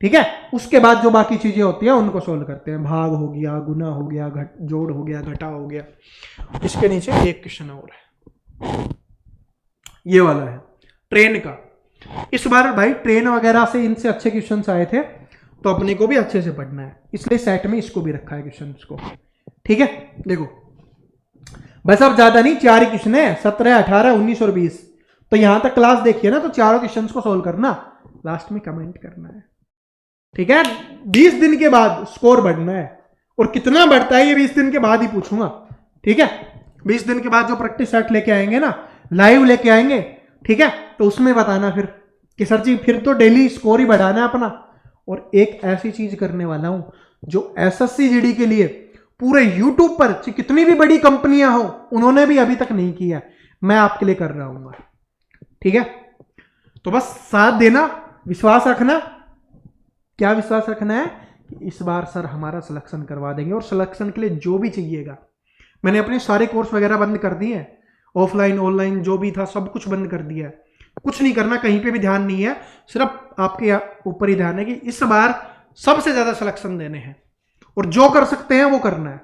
ठीक है, उसके बाद जो बाकी चीजें होती हैं उनको सोल्व करते हैं। भाग हो गया, गुना हो गया, जोड़ हो गया, घटा हो गया। इसके नीचे एक क्वेश्चन और है, ये वाला है ट्रेन का। इस बार भाई ट्रेन वगैरह से इनसे अच्छे क्वेश्चंस आए थे तो अपने को भी अच्छे से पढ़ना है, इसलिए सेट में इसको भी रखा है क्वेश्चन को। ठीक है, देखो बस अब ज्यादा नहीं, 4 ही क्वेश्चन है, 17, 18, 19 और 20। तो यहां तक क्लास देखिए ना, तो चारों क्वेश्चन को सोल्व करना, लास्ट में कमेंट करना है। ठीक है, 20 दिन के बाद स्कोर बढ़ना है, और कितना बढ़ता है ये 20 दिन के बाद ही पूछूंगा। ठीक है, 20 दिन के बाद जो प्रैक्टिस सेट लेके आएंगे ना, लाइव लेके आएंगे, ठीक है, तो उसमें बताना फिर कि सर जी फिर तो डेली स्कोर ही बढ़ाना है अपना। और एक ऐसी चीज करने वाला हूं जो एसएससी जीडी के लिए पूरे यूट्यूब पर कितनी भी बड़ी कंपनियां हो उन्होंने भी अभी तक नहीं किया, मैं आपके लिए कर रहा हूं। ठीक है, तो बस साथ देना, विश्वास रखना। क्या विश्वास रखना है कि इस बार सर हमारा सिलेक्शन करवा देंगे, और सिलेक्शन के लिए जो भी चाहिएगा, मैंने अपने सारे कोर्स वगैरह बंद कर दिए हैं ऑफलाइन ऑनलाइन जो भी था सब कुछ बंद कर दिया है। कुछ नहीं करना, कहीं पे भी ध्यान नहीं है, सिर्फ आपके ऊपर ही ध्यान है कि इस बार सबसे ज्यादा सिलेक्शन देने हैं और जो कर सकते हैं वो करना है।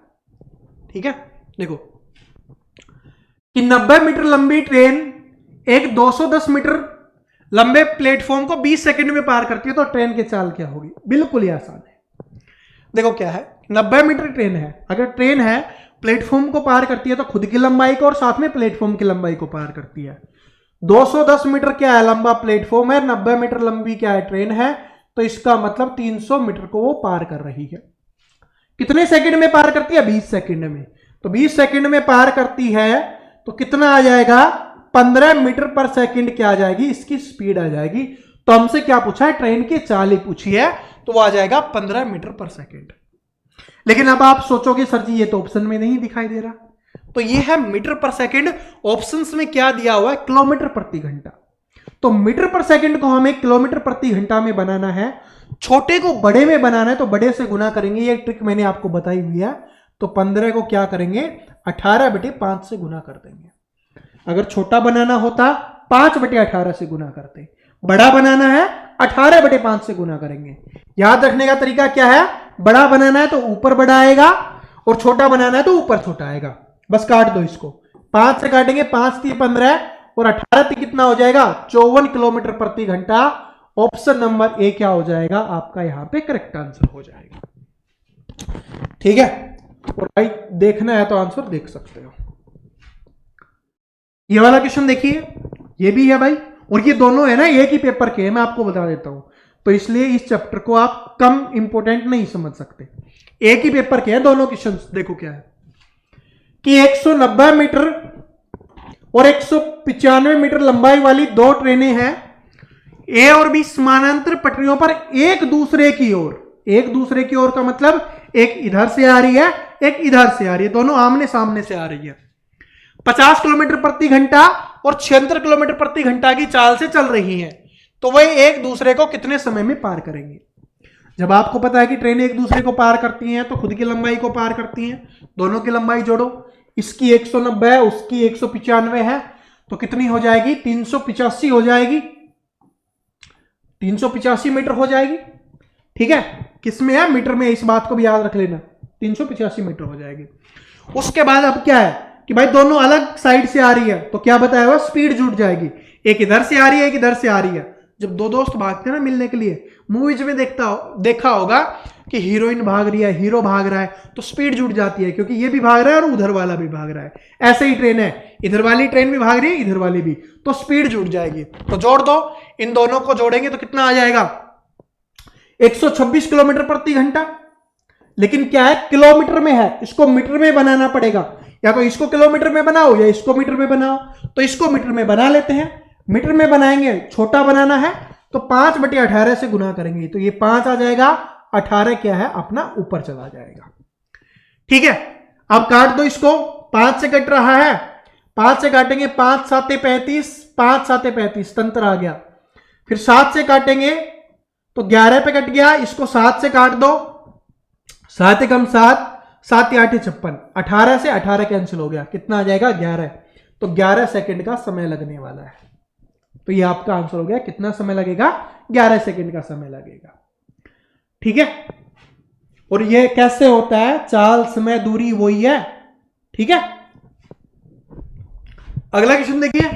ठीक है, देखो कि 90 मीटर लंबी ट्रेन एक 210 मीटर लंबे प्लेटफॉर्म को 20 सेकंड में पार करती है, तो ट्रेन की चाल क्या होगी? बिल्कुल ही आसान है। देखो क्या है, 90 मीटर ट्रेन है, अगर ट्रेन है प्लेटफॉर्म को पार करती है तो खुद की लंबाई को और साथ में प्लेटफॉर्म की लंबाई को पार करती है। 210 मीटर क्या है? लंबा प्लेटफॉर्म है। 90 मीटर लंबी क्या है? ट्रेन है। तो इसका मतलब 300 मीटर को वो पार कर रही है। कितने सेकंड में पार करती है? 20 सेकंड में। तो 20 सेकंड में पार करती है तो कितना आ जाएगा? 15 मीटर पर सेकंड क्या आ जाएगी? इसकी स्पीड आ जाएगी। तो हमसे क्या पूछा है? ट्रेन की चाल ही पूछी है, तो वो आ जाएगा 15 मीटर पर सेकंड। लेकिन अब आप सोचोगे सर जी ये तो ऑप्शन में नहीं दिखाई दे रहा, तो ये है मीटर पर सेकंड। ऑप्शंस में क्या दिया हुआ है? किलोमीटर प्रति घंटा। तो मीटर पर सेकंड को हमें किलोमीटर प्रति घंटा में बनाना है, छोटे को बड़े में बनाना है तो बड़े से गुना करेंगे। ये ट्रिक मैंने आपको बताई हुई है। तो 15 को क्या करेंगे? 18/5 से गुना कर देंगे। अगर छोटा बनाना होता 5/18 से गुना करते, बड़ा बनाना है 18/5 से गुना करेंगे। याद रखने का तरीका क्या है? बड़ा बनाना है तो ऊपर बड़ा आएगा और छोटा बनाना है तो ऊपर छोटा आएगा। बस काट दो इसको, 5 से काटेंगे, 5 3 15 और 18 3 कितना हो जाएगा? 54 किलोमीटर प्रति घंटा। ऑप्शन नंबर ए क्या हो जाएगा? आपका यहां पे करेक्ट आंसर हो जाएगा। ठीक है, और भाई देखना है तो आंसर देख सकते हो। ये वाला क्वेश्चन देखिए, ये भी है भाई, और ये दोनों है ना एक ही पेपर के, मैं आपको बता देता हूं, तो इसलिए इस चैप्टर को आप कम इंपोर्टेंट नहीं समझ सकते। एक ही पेपर के हैं दोनों क्वेश्चन। देखो क्या है कि 190 मीटर और 195 मीटर लंबाई वाली दो ट्रेनें हैं। ए और बी समानांतर पटरियों पर एक दूसरे की ओर, एक दूसरे की ओर का मतलब एक इधर से आ रही है, एक इधर से आ रही है, दोनों आमने सामने से आ रही है। 50 किलोमीटर प्रति घंटा और 76 किलोमीटर प्रति घंटा की चाल से चल रही हैं, तो वह एक दूसरे को कितने समय में पार करेंगे? जब आपको पता है कि ट्रेनें एक दूसरे को पार करती हैं तो खुद की लंबाई को पार करती हैं, दोनों की लंबाई जोड़ो, इसकी 190 है, उसकी 195 है, तो कितनी हो जाएगी? 385 हो जाएगी, 385 मीटर हो जाएगी। ठीक है, किसमें है? मीटर में। इस बात को भी याद रख लेना, 385 मीटर हो जाएगी। उसके बाद अब क्या है कि भाई दोनों अलग साइड से आ रही है, तो क्या बताया हुआ? स्पीड जुड़ जाएगी। एक इधर से आ रही है, एक इधर से आ रही है। जब दो दोस्त भागते हैं ना मिलने के लिए, मूवीज में देखा होगा कि हीरोइन भाग रही है, हीरो भाग रहा है, तो स्पीड जुड़ जाती है क्योंकि ये भी भाग रहा है और उधर वाला भी भाग रहा है। ऐसे ही ट्रेन है, इधर वाली ट्रेन भी भाग रही है, इधर वाली भी, तो स्पीड जुड़ जाएगी। तो जोड़ दो, इन दोनों को जोड़ेंगे तो कितना आ जाएगा? 126 किलोमीटर प्रति घंटा। लेकिन क्या है? किलोमीटर में है, इसको मीटर में बनाना पड़ेगा। या तो इसको किलोमीटर में बनाओ या इसको मीटर में बनाओ, तो इसको मीटर में बना लेते हैं। मीटर में बनाएंगे, छोटा बनाना है तो 5/18 से गुना करेंगे, तो ये 5 आ जाएगा, 18 क्या है? अपना ऊपर चला जाएगा। ठीक है, अब काट दो इसको, 5 से कट रहा है, 5 से काटेंगे, 5 7 35, 5 7 35, तंत्र आ गया। फिर 7 से काटेंगे तो 11 पे कट गया, इसको 7 से काट दो, 7 कम 7, 7 8 56, 18 से 18 कैंसिल हो गया, कितना आ जाएगा? 11। तो 11 सेकंड का समय लगने वाला है। तो ये आपका आंसर हो गया। कितना समय लगेगा? 11 सेकंड का समय लगेगा। ठीक है, और ये कैसे होता है? चाल समय दूरी वही है। ठीक है, अगला क्वेश्चन देखिए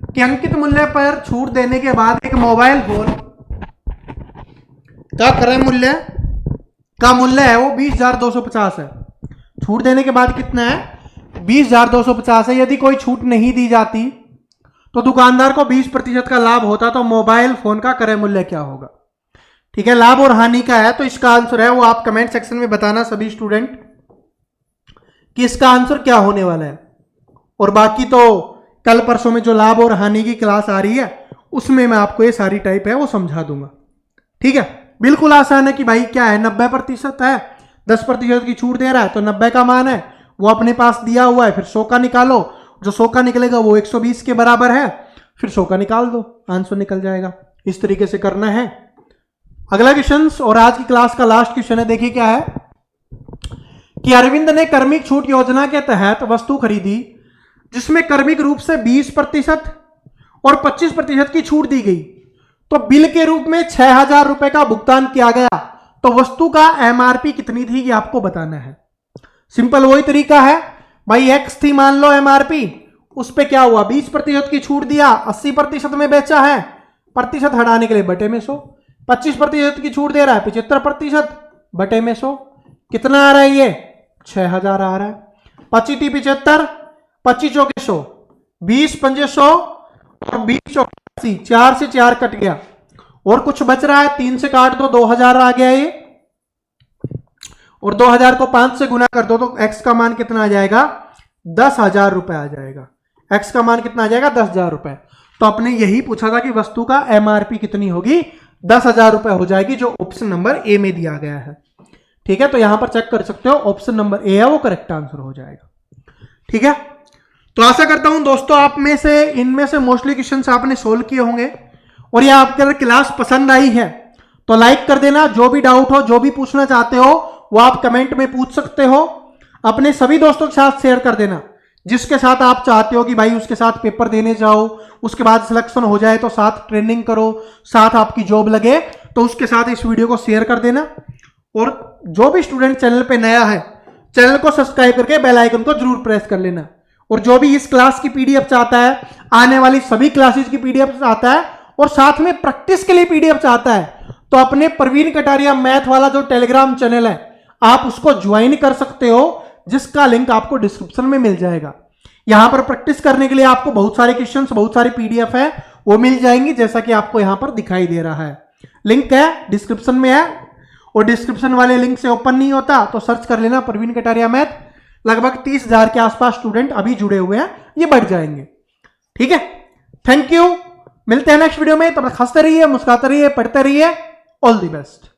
कि अंकित मूल्य पर छूट देने के बाद एक मोबाइल फोन का क्रय मूल्य का मूल्य है वो 20,250 है। छूट देने के बाद कितना है? 20,250 है। यदि कोई छूट नहीं दी जाती तो दुकानदार को 20% का लाभ होता, तो मोबाइल फोन का क्रय मूल्य क्या होगा? ठीक है, लाभ और हानि का है, तो इसका आंसर है वो आप कमेंट सेक्शन में बताना सभी स्टूडेंट कि इसका आंसर क्या होने वाला है। और बाकी तो कल परसों में जो लाभ और हानि की क्लास आ रही है उसमें मैं आपको ये सारी टाइप है वो समझा दूंगा। ठीक है, बिल्कुल आसान है कि भाई क्या है, 90% है, 10% की छूट दे रहा है, तो 90 का मान है वो अपने पास दिया हुआ है, फिर 100 का निकालो, जो 100 का निकलेगा वो 120 के बराबर है, फिर 100 का निकाल दो, आंसर निकल जाएगा। इस तरीके से करना है। अगला क्वेश्चन और आज की क्लास का लास्ट क्वेश्चन है, देखिए क्या है कि अरविंद ने कर्मिक छूट योजना के तहत वस्तु खरीदी जिसमें क्रमिक रूप से 20% और 25% की छूट दी गई, तो बिल के रूप में 6,000 रुपए का भुगतान किया गया, तो वस्तु का एमआरपी कितनी थी ये आपको बताना है। सिंपल वही तरीका है भाई, एक्स थी मान लो एमआरपी, उस पे क्या हुआ 20% की छूट दिया, 80% में बेचा है, प्रतिशत हटाने के लिए बटे में 100, 25% की छूट दे रहा है 75% बटे में 100, कितना आ रहा है ये 6,000 आ रहा है। 25 75, 25 चौके 100, 20 पंजे 100 और 20 चौके 80, 4 से 4 कट गया और कुछ बच रहा है, 3 से काट दो 2,000 आ गया ये, और 2,000 को 5 से गुना कर दो तो एक्स का मान कितना आ जाएगा 10,000 रुपए आ जाएगा। एक्स का मान कितना आ जाएगा 10,000 रुपए। तो आपने यही पूछा था कि वस्तु का एमआरपी कितनी होगी, 10,000 रुपए हो जाएगी, जो ऑप्शन नंबर ए में दिया गया है। ठीक है, तो यहां पर चेक कर सकते हो, ऑप्शन नंबर ए है वो करेक्ट आंसर हो जाएगा। ठीक है, तो आशा करता हूं दोस्तों आप में से इनमें से मोस्टली क्वेश्चन आपने सोल्व किए होंगे, और ये आपके अगर क्लास पसंद आई है तो लाइक कर देना। जो भी डाउट हो, जो भी पूछना चाहते हो वो आप कमेंट में पूछ सकते हो। अपने सभी दोस्तों के साथ शेयर कर देना, जिसके साथ आप चाहते हो कि भाई उसके साथ पेपर देने जाओ, उसके बाद सिलेक्शन हो जाए तो साथ ट्रेनिंग करो, साथ आपकी जॉब लगे, तो उसके साथ इस वीडियो को शेयर कर देना। और जो भी स्टूडेंट चैनल पे नया है, चैनल को सब्सक्राइब करके बेल आइकन को जरूर प्रेस कर लेना। और जो भी इस क्लास की पीडीएफ चाहता है, आने वाली सभी क्लासेस की पीडीएफ चाहता है, और साथ में प्रैक्टिस के लिए पीडीएफ चाहता है, तो अपने प्रवीण कटारिया मैथ वाला जो टेलीग्राम चैनल है आप उसको ज्वाइन कर सकते हो, जिसका लिंक आपको डिस्क्रिप्शन में मिल जाएगा। यहां पर प्रैक्टिस करने के लिए आपको बहुत सारे क्वेश्चंस, बहुत सारी पीडीएफ है वो मिल जाएंगी, जैसा कि आपको यहां पर दिखाई दे रहा है। लिंक है डिस्क्रिप्शन में है, और डिस्क्रिप्शन वाले लिंक से ओपन नहीं होता तो सर्च कर लेना प्रवीण कटारिया मैथ। लगभग 30,000 के आसपास स्टूडेंट अभी जुड़े हुए हैं, ये बढ़ जाएंगे। ठीक है, थैंक यू, मिलते हैं नेक्स्ट वीडियो में। तब तक हंसते रहिए, मुस्कुराते रहिए, पढ़ते रहिए। All the best.